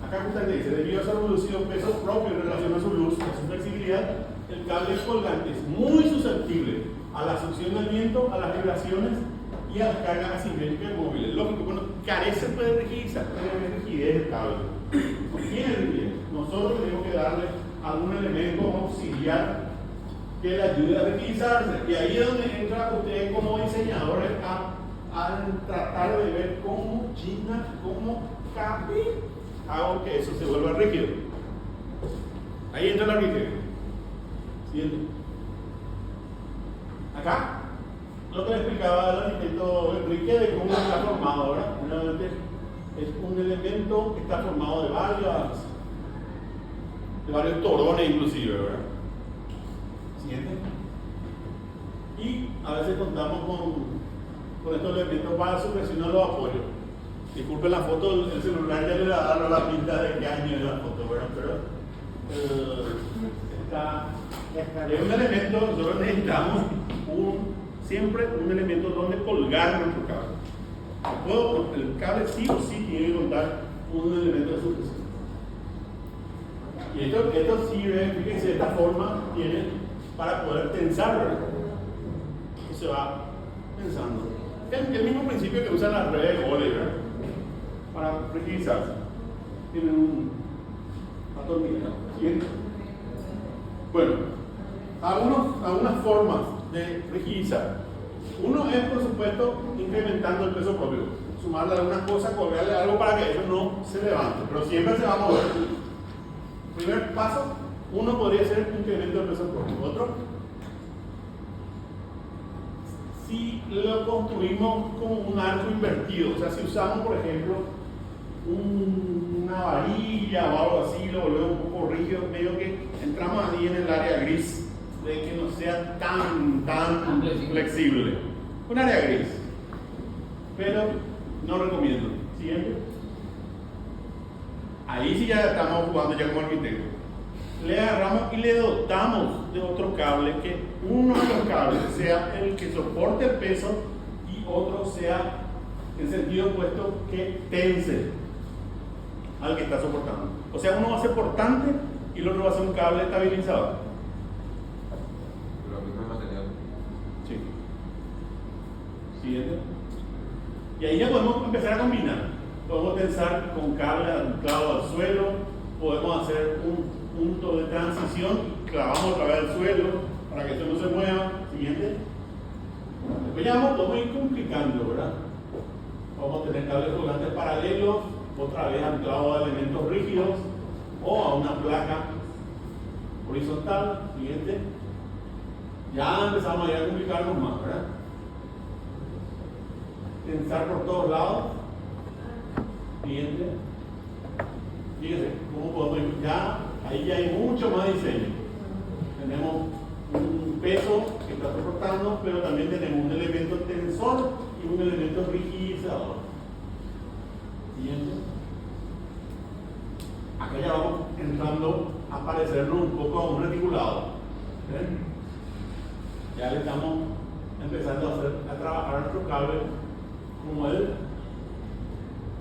Speaker 1: acá justamente dice, debido a su reducido peso propio en relación a su luz, a su flexibilidad, el cable colgante es muy susceptible a la succión del viento, a las vibraciones y a las cargas asimétricas móviles. Lógico, bueno, carece de rigidez, tiene rigidez el cable. No tiene rigidez. Nosotros tenemos que darle algún elemento auxiliar que le ayude a rigidizarse. Y ahí es donde entra ustedes como diseñadores a tratar de ver cómo China, cómo cambia, hago que eso se vuelva rígido. Ahí entra la rigidez. Siguiente. Acá, lo que le explicaba el arquitecto Enrique de cómo está formado ahora. Es un elemento que está formado de varios torones inclusive, ¿verdad? Siguiente. Y a veces contamos con estos elementos para supresionar los apoyos. Disculpen la foto, el celular ya le da la pinta de qué año es la foto, ¿verdad? Pero es un elemento, nosotros necesitamos siempre un elemento donde colgar nuestro cable. El cable sí o sí tiene que contar un elemento de supresión. Y esto sirve, fíjense, de esta forma tiene para poder tensar, ¿verdad? se va pensando. El mismo principio que usan las redes de vóley, ¿verdad? Para rigidizarse. Tienen un atornillador. ¿Siguiente? Bueno, algunas formas de rigidizar. Uno es, por supuesto, incrementando el peso propio. Sumarle algunas cosas, colgarle algo para que eso no se levante, pero siempre se va a mover. Primer paso, uno podría ser un incremento del peso propio. Otro, si lo construimos como un arco invertido, o sea, si usamos, por ejemplo, una varilla o algo así, lo volvemos un poco rígido, medio que entramos ahí en el área gris, de que no sea tan flexible. Un área gris. Pero no recomiendo. Siguiente. Ahí sí ya estamos jugando ya como arquitecto. Le agarramos y le dotamos de otro cable, que uno de los cables sea el que soporte el peso y otro sea en sentido opuesto que tense al que está soportando. O sea, uno va a ser portante y el otro va a ser un cable estabilizador.
Speaker 4: Pero mismo material.
Speaker 1: Sí. Siguiente. Y ahí ya podemos empezar a combinar. Podemos tensar con cable anclado al suelo, podemos hacer un punto de transición, clavamos otra vez al suelo para que esto no se mueva. Siguiente. Después ya vamos a ir complicando, ¿verdad? Vamos a tener cables colgantes paralelos, otra vez anclados a elementos rígidos o a una placa horizontal. Siguiente. Ya empezamos a ir a complicarnos más, ¿verdad? Tensar por todos lados. Siguiente. Fíjense cómo podemos ir. Ya, ahí ya hay mucho más diseño. Tenemos un peso que está soportando, pero también tenemos un elemento tensor y un elemento rigidizador. Siguiente. Acá ya vamos entrando a parecernos un poco a un reticulado. ¿Ven? Ya le estamos empezando a trabajar nuestro cable como él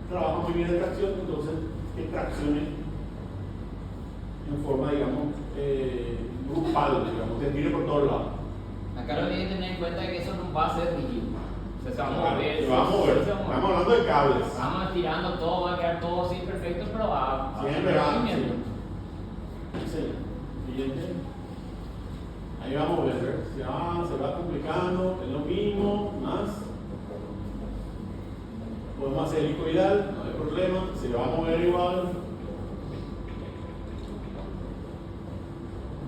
Speaker 1: trabaja muy bien en tracción, entonces que traccione en forma, digamos, grupal, digamos, que tire por todos lados.
Speaker 2: Acá lo que hay que tener en cuenta es que eso no va a ser rígido. O sea, se va a mover.
Speaker 1: Se va a mover. Estamos hablando de cables.
Speaker 2: Vamos estirando todo, va a quedar todo así perfecto, pero va a
Speaker 1: Siempre va.
Speaker 2: movimiento.
Speaker 1: Sí. Siguiente. Ahí vamos a ver. Se va complicando, es lo mismo, más. Podemos hacer helicoidal, no hay problema, se va a mover igual.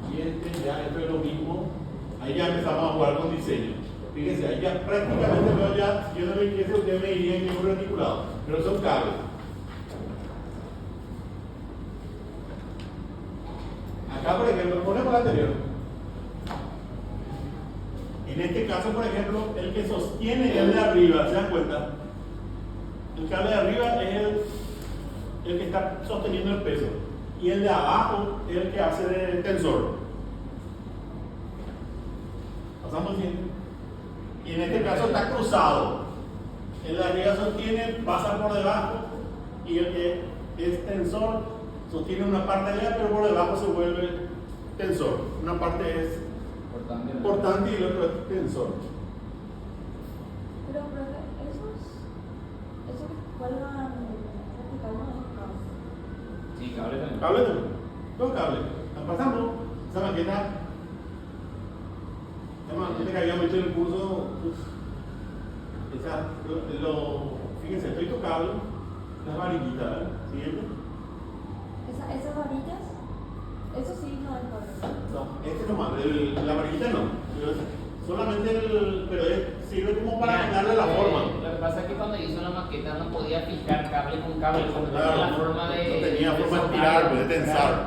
Speaker 1: Siguiente, ya esto es lo mismo. Ahí ya empezamos a jugar con diseño. Fíjense, ahí ya prácticamente veo ya, si yo no me quise, ustedes me dirían que es un reticulado, pero son cables. Acá, por ejemplo, ponemos la anterior. En este caso, por ejemplo, el que sostiene el de arriba, ¿se dan cuenta? El cable de arriba es el que está sosteniendo el peso y el de abajo es el que hace de tensor. ¿Pasamos bien? Y en este caso está cruzado. El de arriba sostiene, pasa por debajo y el que es tensor sostiene una parte de allá, pero por debajo se vuelve tensor. Una parte es portante y el otro es tensor.
Speaker 6: Pero esos que cuelgan verticalmente.
Speaker 2: Sí, cable también.
Speaker 1: Cable también. Dos cables. Pasamos esa maqueta. La maqueta que habíamos hecho en el curso. Fíjense, estoy tocando las varillitas, ¿verdad? ¿Siguiente?
Speaker 6: Esas varillas, eso sí no es correcto.
Speaker 1: No, este no más, la varillita no. Solamente pero sirve como para darle la forma.
Speaker 2: Lo que pasa es que cuando hizo la maqueta no podía fijar cable con cable, porque no
Speaker 1: Claro,
Speaker 2: tenía la forma de.
Speaker 1: no tenía forma de tirar, de tensar.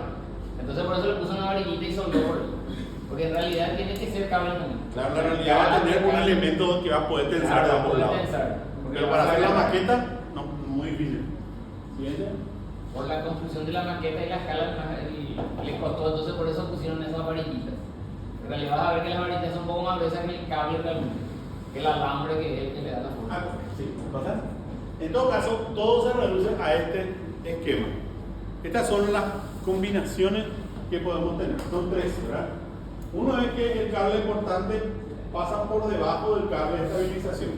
Speaker 2: Entonces por eso le puso una varillita y soldó por él. Porque en realidad tiene que ser cable común.
Speaker 1: Claro, la realidad va a tener un elemento que va a poder tensar de ambos lados. Pero para hacer la maqueta, no, muy difícil. ¿Siguiente?
Speaker 2: Por la construcción de la maqueta y la escala le costó, entonces por eso pusieron esas varillitas. En realidad vas a ver que las varillitas son un poco más gruesas que el cable realmente, que el alambre que es el que le da la forma.
Speaker 1: Ah, sí, ¿pasa? En todo caso, todo se reduce a este esquema. Estas son las combinaciones que podemos tener. Son tres, ¿verdad? Uno es que el cable portante pasa por debajo del cable de estabilización.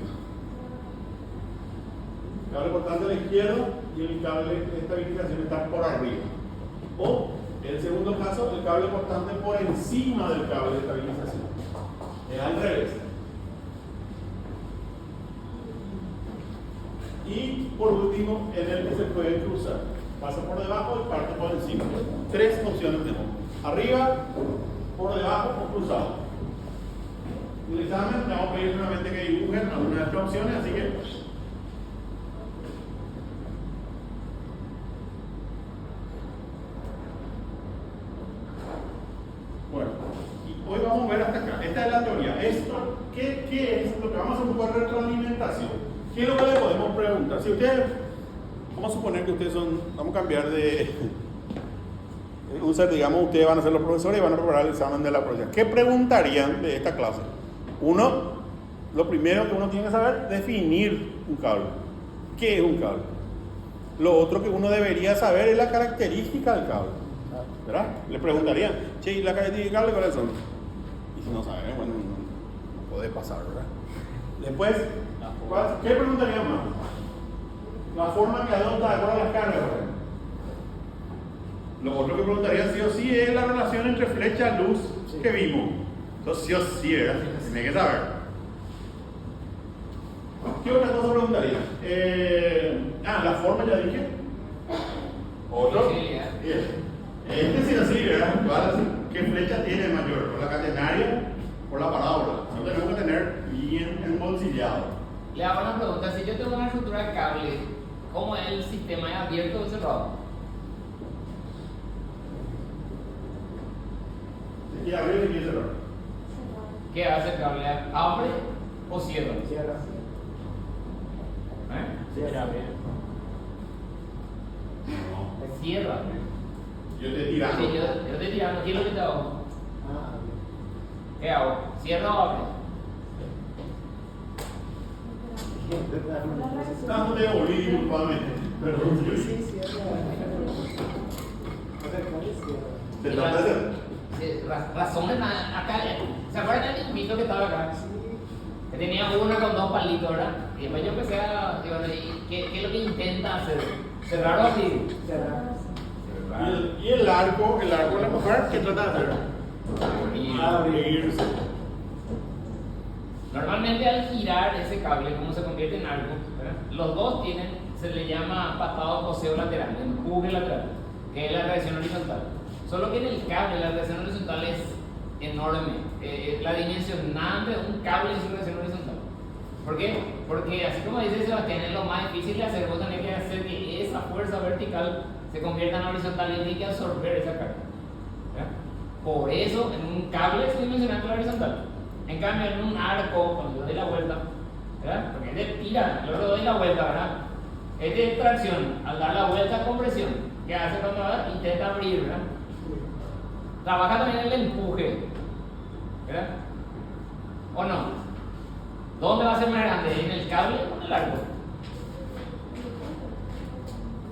Speaker 1: El cable cortante a la izquierda y el cable de estabilización está por arriba. O, en el segundo caso, el cable cortante por encima del cable de estabilización. Es al revés. Y por último, en el que se puede cruzar. Pasa por debajo y parte por encima. Tres opciones tenemos. Arriba, por debajo o cruzado. En el examen le vamos a pedir nuevamente que dibujen algunas de estas opciones, así que bueno, y hoy vamos a ver hasta acá. Esta es la teoría. Esto, ¿qué es? Lo que vamos a hacer un poco de retroalimentación. ¿Qué es lo que le podemos preguntar? Si ustedes, vamos a suponer que ustedes son, vamos a cambiar de digamos, ustedes van a ser los profesores y van a preparar el examen de la profesión. ¿Qué preguntarían de esta clase? Uno, lo primero que uno tiene que saber, definir un cable. ¿Qué es un cable? Lo otro que uno debería saber es la característica del cable. ¿Verdad? Le preguntarían, che, ¿y la característica del cable cuáles son? Y si no saben, bueno, no puede pasar, ¿verdad? Después, ¿qué preguntarían más? La forma que adopta de acuerdo a las cargas, ¿verdad? Lo otro que preguntaría sí o sí es la relación entre flecha y luz que vimos. Entonces sí o sí, ¿verdad? Tiene que saber. ¿Qué otra cosa preguntaría? La forma ya dije. Otro. Este sí así, ¿verdad? Va a decir qué flecha tiene mayor, por la catenaria, por la parábola. No tenemos que tener bien embolsillado.
Speaker 2: Le hago una pregunta, si yo tengo una estructura de cable, ¿cómo es el sistema? ¿Es abierto o cerrado?
Speaker 1: Y abrir y cerrar.
Speaker 2: ¿Qué hace el cable? ¿Abre o cierra?
Speaker 3: Cierra.
Speaker 2: Cierra.
Speaker 1: No.
Speaker 2: Cierra.
Speaker 1: Yo te tirando.
Speaker 2: Sí, yo te tirando, ¿qué es lo que te hago?
Speaker 3: Ah,
Speaker 2: ¿Qué hago? ¿Cierra o abre?
Speaker 1: Tanto te devolví, disculpame. Perdón.
Speaker 3: sí, cierra.
Speaker 1: ¿Te trata de hacer?
Speaker 2: Razones acá. ¿Se acuerdan del mito que estaba acá? Que tenía una con dos palitos, ¿verdad? Y después yo empecé a. ¿Qué es lo que intenta hacer? ¿Cerrar o abrir?
Speaker 3: Cerrar.
Speaker 1: Y el arco de la mujer, ¿qué trata de hacer? Abrirse.
Speaker 2: Normalmente al girar ese cable, como se convierte en arco, ¿verdad? Los dos tienen, se le llama patado coseo lateral, empuje lateral, que es la reacción horizontal. Solo que en el cable la reacción horizontal es enorme. La dimensionante de un cable es su reacción horizontal. ¿Por qué? Porque así como dice Sebastián, es lo más difícil de hacer. Vos tenés que hacer que esa fuerza vertical se convierta en horizontal y tiene que absorber esa carga. ¿Verdad? Por eso en un cable es dimensionante la horizontal. En cambio en un arco, cuando yo doy la vuelta, ¿verdad? Porque es de tira, luego doy la vuelta, ¿verdad? Es de tracción. Al dar la vuelta, compresión. ¿Qué hace cuando intenta abrir, ¿verdad? Trabaja también el empuje, ¿verdad? ¿O no? ¿Dónde va a ser más grande? ¿En el cable o en el arco?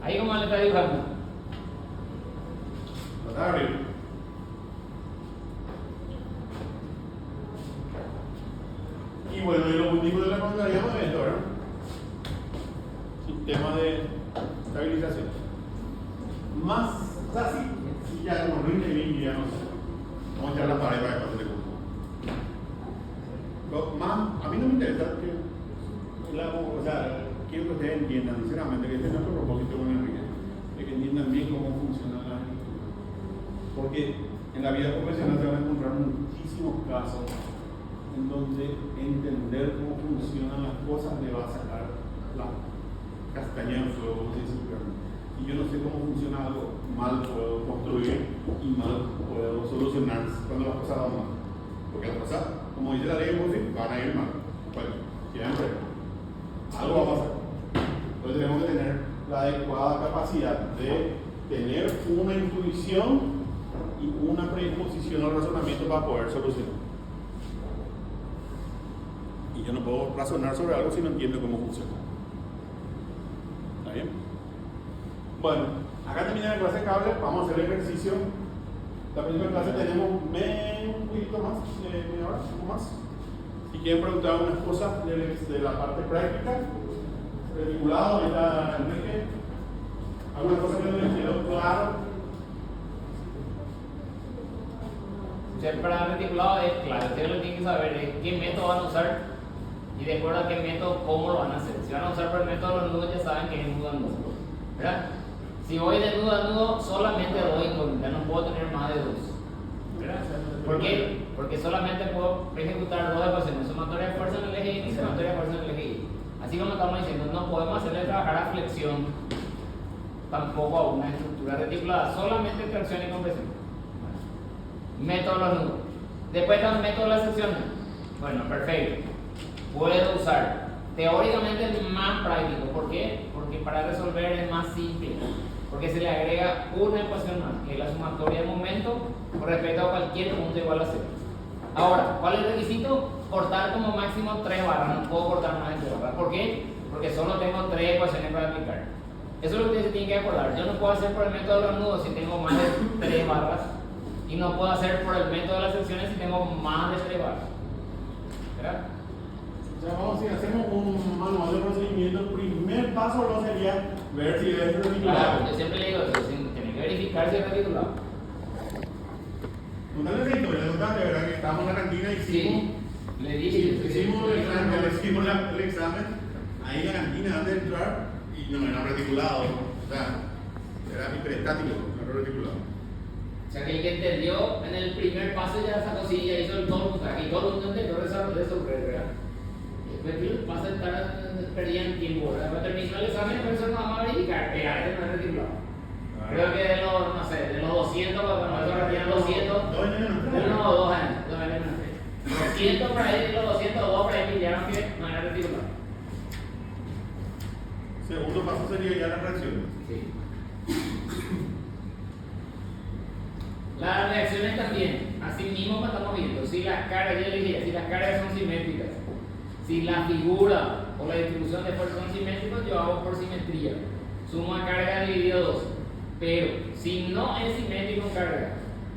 Speaker 2: Ahí como le está dibujando.
Speaker 1: Trata de abrir. Y bueno, y lo último que le preguntaríamos es esto, ¿verdad? Sistema de estabilización. Más, o sea, sí, ya como rinde bien, ya no sé. Vamos a echar la pared para que pase el curso. Más, a mí no me interesa o sea, quiero que ustedes entiendan, sinceramente, que este es nuestro propósito con Enrique, de que entiendan bien cómo funciona la vida. Porque en la vida profesional se van a encontrar muchísimos casos en donde entender cómo funcionan las cosas le va a sacar la castaña del fuego, y yo no sé cómo funciona algo, mal puedo construir y mal puedo solucionar cuando las cosas van mal. Porque las cosas, como dice la ley de Murphy, van a ir mal. Bueno, siempre. Algo va a pasar. Entonces tenemos que tener la adecuada capacidad de tener una intuición y una predisposición al razonamiento para poder solucionar. Y yo no puedo razonar sobre algo si no entiendo cómo funciona. ¿Está bien? Bueno, acá termina la clase de cable, vamos a hacer el ejercicio. La próxima clase tenemos un poquito más, media hora, un poco más. Si quieren preguntar unas cosas de la parte práctica, reticulado, ahí está Enrique. ¿Alguna cosa que no les quedó claro?
Speaker 2: O sea, para reticulado es claro, ustedes lo que tienen que saber es qué método van a usar y de acuerdo a qué método, cómo lo van a hacer. Si van a usar por el método de los nudos, ya saben que es nudo a nudo, ¿verdad? Si voy de nudo a nudo, solamente doy incógnita, no puedo tener más de dos. ¿Verdad? ¿Por qué? Porque solamente puedo ejecutar dos ecuaciones, sumatoria de fuerza en el eje Y y sumatoria de fuerza en el eje Y. Así como estamos diciendo, no podemos hacerle trabajar a flexión, tampoco a una estructura reticulada, solamente tracción y compresión. Método de los nudos. Después está el método de las secciones. Bueno, perfecto. Puedo usar. Teóricamente es más práctico. ¿Por qué? Porque para resolver es más simple. Porque se le agrega una ecuación más, que es la sumatoria de momento con respecto a cualquier punto igual a 0. Ahora, ¿cuál es el requisito? Cortar como máximo 3 barras. No puedo cortar más de 3 barras. ¿Por qué? Porque solo tengo 3 ecuaciones para aplicar. Eso es lo que ustedes tienen que acordar. Yo no puedo hacer por el método de los nudos si tengo más de 3 barras. Y no puedo hacer por el método de las secciones si tengo más de 3 barras. ¿Verdad?
Speaker 1: Ya vamos, si hacemos un manual de procedimiento, el primer paso no sería ver si es reticulado.
Speaker 2: Claro, yo siempre le digo eso, tienen que verificar si es reticulado.
Speaker 1: No le necesito, le contaste, ¿verdad? Que estábamos en la cantina y hicimos.
Speaker 2: Sí, le dije.
Speaker 1: Hicimos el examen ahí en la cantina antes de entrar y no era reticulado. O sea, era hiperestático, no era reticulado.
Speaker 2: O sea que el que entendió en el primer paso ya sacó sí, ya hizo el todo el puntaje y todo el mundo entendió de sorpresa, ¿verdad? Después vas a estar perdiendo tiempo, ¿verdad? Cuando terminó el examen, el profesor no va a verificar, este no es reticulado. Creo que de los, no sé, de los 200, cuando nosotros retiran 200,
Speaker 1: 2 años menos.
Speaker 2: 2 años, 2 años menos. 200 por ahí, de los 202 por ahí pillaron que no era reticulado.
Speaker 1: Segundo paso sería ya la reacción.
Speaker 2: Sí. Las reacciones también, así mismo estamos viendo, si las cargas, yo le dije, si las cargas son simétricas, si la figura o la distribución de fuerzas son simétricos, yo hago por simetría, suma carga dividido 2, pero si no es simétrico en carga,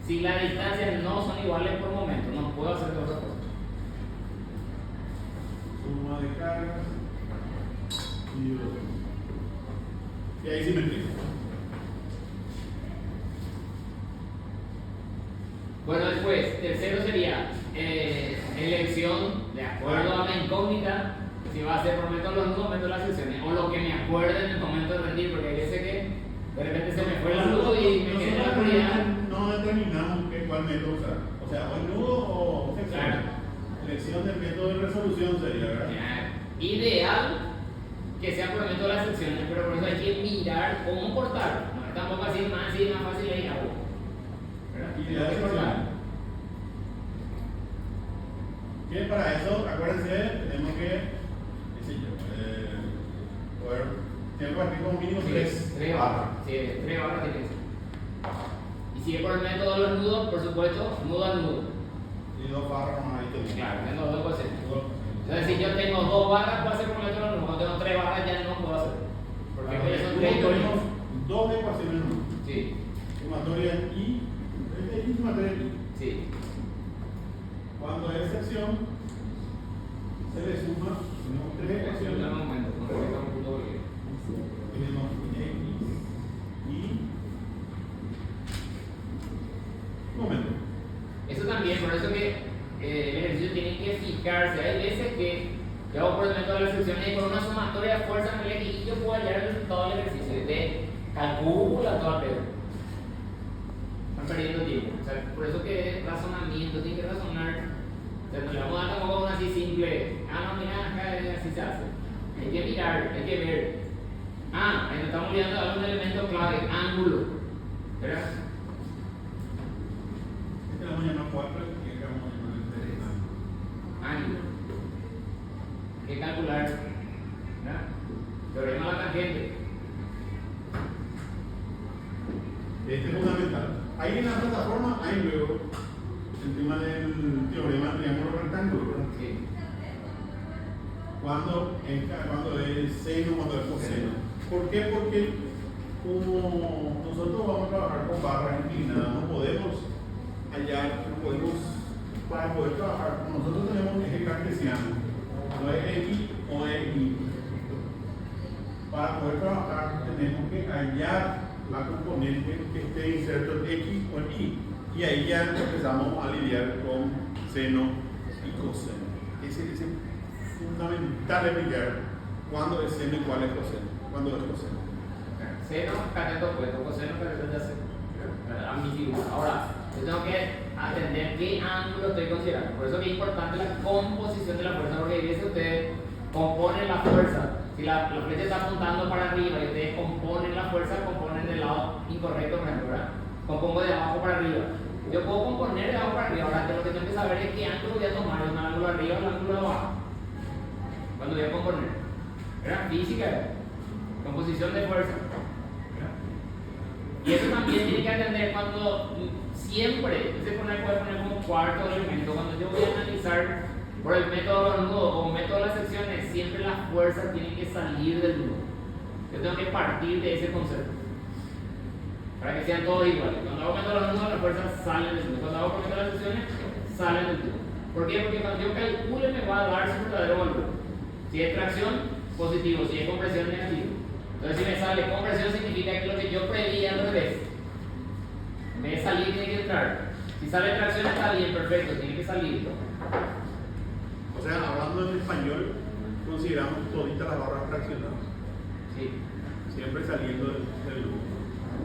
Speaker 2: si las distancias no son iguales por momento, no puedo hacer otra cosa.
Speaker 1: Suma de cargas y ahí simetría.
Speaker 2: Bueno, después, tercero sería elección de acuerdo a la incógnita, si va a ser por método de los nudos, método de las secciones, o lo que me acuerde en el momento de rendir, porque hay veces que de repente se me fue el nudo y me quedé en la prioridad.
Speaker 1: No determinamos cuál método usar. O sea, o el nudo o sección.
Speaker 2: Claro.
Speaker 1: Elección del método de resolución sería, ¿verdad?
Speaker 2: Ya, ideal que sea por método de las secciones, pero por eso hay que mirar cómo cortar. No, tampoco así más fácil ahí hago.
Speaker 1: Ideal de cortar. Que para eso, acuérdense, tenemos que, qué sé yo, poder, tenemos que partir como mínimo 3 barras.
Speaker 2: Sí, 3 barras tiene que ser. Y si es por el método de los nudos, por supuesto, nudo a nudo.
Speaker 1: Y 2 barras más ahí tenemos.
Speaker 2: Claro, tengo 2 ecuaciones. Entonces, si yo tengo 2 barras, puedo hacer por el método de los nudos. Cuando tengo 3 barras, ya no puedo hacer. Porque ya son 3
Speaker 1: tenemos 2 ecuaciones en uno.
Speaker 2: Sí,
Speaker 1: Sumatoria y sumatoria y.
Speaker 2: sí.
Speaker 1: Cuando es sección, se le suma, tenemos 3 ecuaciones.
Speaker 2: Un momento, con respecto a un punto porque.
Speaker 1: Tenemos X y. Un momento.
Speaker 2: Eso también, por eso que el ejercicio tiene que fijarse. Hay veces que yo hago por el método de las secciones y por una sumatoria de fuerza en el eje y yo puedo hallar el resultado del ejercicio. De calcula todo el pedo. Están perdiendo tiempo. O sea, por eso que es razonamiento, tiene que razonar. O sea, no le vamos a dar tampoco una así simple. No, mira, acá así se hace. Hay que mirar, hay que ver. Ahí nos estamos olvidando de algún elemento clave, ángulo. ¿Verdad?
Speaker 1: Este lo vamos a llamar 4 y este vamos a llamar 3.
Speaker 2: Ángulo. Hay que calcular. ¿Verdad? Teorema de la tangente.
Speaker 1: Este es fundamental. Ahí en la plataforma hay luego el tema del teorema del triángulo rectángulo, ¿verdad?
Speaker 2: Sí.
Speaker 1: Cuando es seno, cuando es coseno. ¿Por qué? Porque como nosotros vamos a trabajar con barras inclinadas, no podemos para poder trabajar, como nosotros tenemos un eje cartesiano, o es X o es Y. Para poder trabajar tenemos que hallar la componente que esté inserto en X o en Y. Y ahí ya empezamos a lidiar con seno y coseno. Es fundamental explicar cuándo es seno y cuál es coseno. ¿Cuándo es coseno?
Speaker 2: Seno, cateto opuesto, coseno, cateto adyacente. A mi figura. Ahora, yo tengo que atender qué ángulo estoy considerando. Por eso que es importante la composición de la fuerza, porque a veces ustedes componen la fuerza. Si la flecha está apuntando para arriba y ustedes componen la fuerza, componen del lado incorrecto, por ejemplo, ¿verdad? Compongo de abajo para arriba. Yo puedo componer de abajo para arriba. Ahora, lo que tengo que saber es qué ángulo voy a tomar, un ángulo arriba o un ángulo abajo. Cuando voy a componer. ¿Verdad? Física, composición de fuerza. Y eso también tiene que atender cuando siempre, puede poner como cuarto elemento, cuando yo voy a analizar por el método de los nudos o método de las secciones, siempre las fuerzas tienen que salir del nudo. Yo tengo que partir de ese concepto para que sean todos iguales. Cuando hago método de los nudos, las fuerzas salen del nudo. Cuando hago método de las secciones, salen del nudo. ¿Por qué? Porque cuando yo calcule me va a dar su verdadero valor. Si es tracción, positivo. Si es compresión, negativo. Entonces, si me sale compresión, significa que lo que yo preví al revés. En vez de salir, tiene que entrar. Si sale tracción, está bien, perfecto, tiene que salir.
Speaker 1: O sea, hablando en español, consideramos toditas las barras fraccionadas.
Speaker 2: Sí.
Speaker 1: Siempre saliendo del lugar.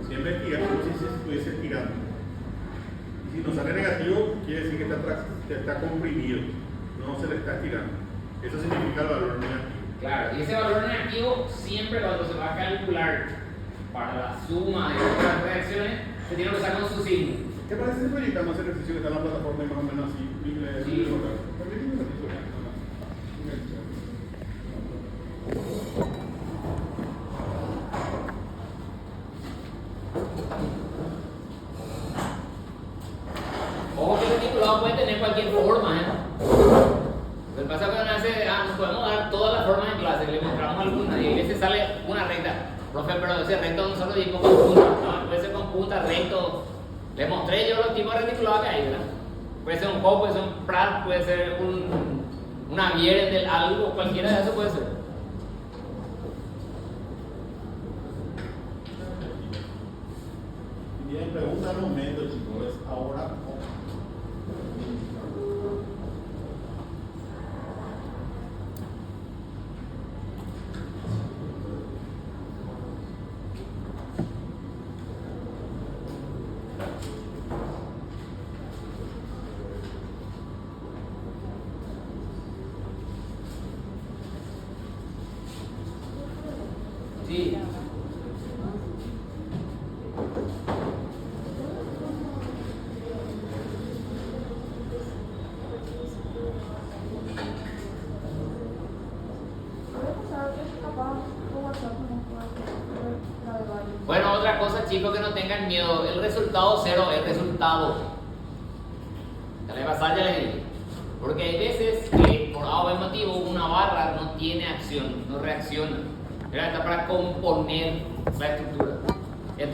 Speaker 1: Siempre estirando como si se estuviese estirando. Y si nos sale negativo, quiere decir que está comprimido, no se le está estirando. Eso significa el valor negativo.
Speaker 2: Claro, y ese valor negativo siempre cuando se va a calcular para la suma de otras reacciones, se tiene que usar con su signo.
Speaker 1: ¿Qué parece si proyectamos ese ejercicio que está en la plataforma y más o menos así?
Speaker 2: Sí. Ojo que el articulado puede tener cualquier forma, ¿eh? Lo que pasa es que nos podemos dar todas las formas en clase, le mostramos alguna y a veces sale una recta. Profe, pero ese recto nosotros dimos con punta, no, puede ser con punta, recto. Les mostré yo los tipos de reticulados que hay, ¿verdad? Puede ser un Hope, puede ser un Pratt, puede ser una Vieren del algo, cualquiera de esos puede ser.
Speaker 1: Bien, pregunta al momento, chicos, es ahora.
Speaker 2: Sí. Bueno, otra cosa, chicos, que no tengan miedo. El resultado cero es resultado. Ya les pasar, ya les dije. Porque hay veces que por A o B motivo una barra no tiene acción, no reacciona. Era para componer la estructura.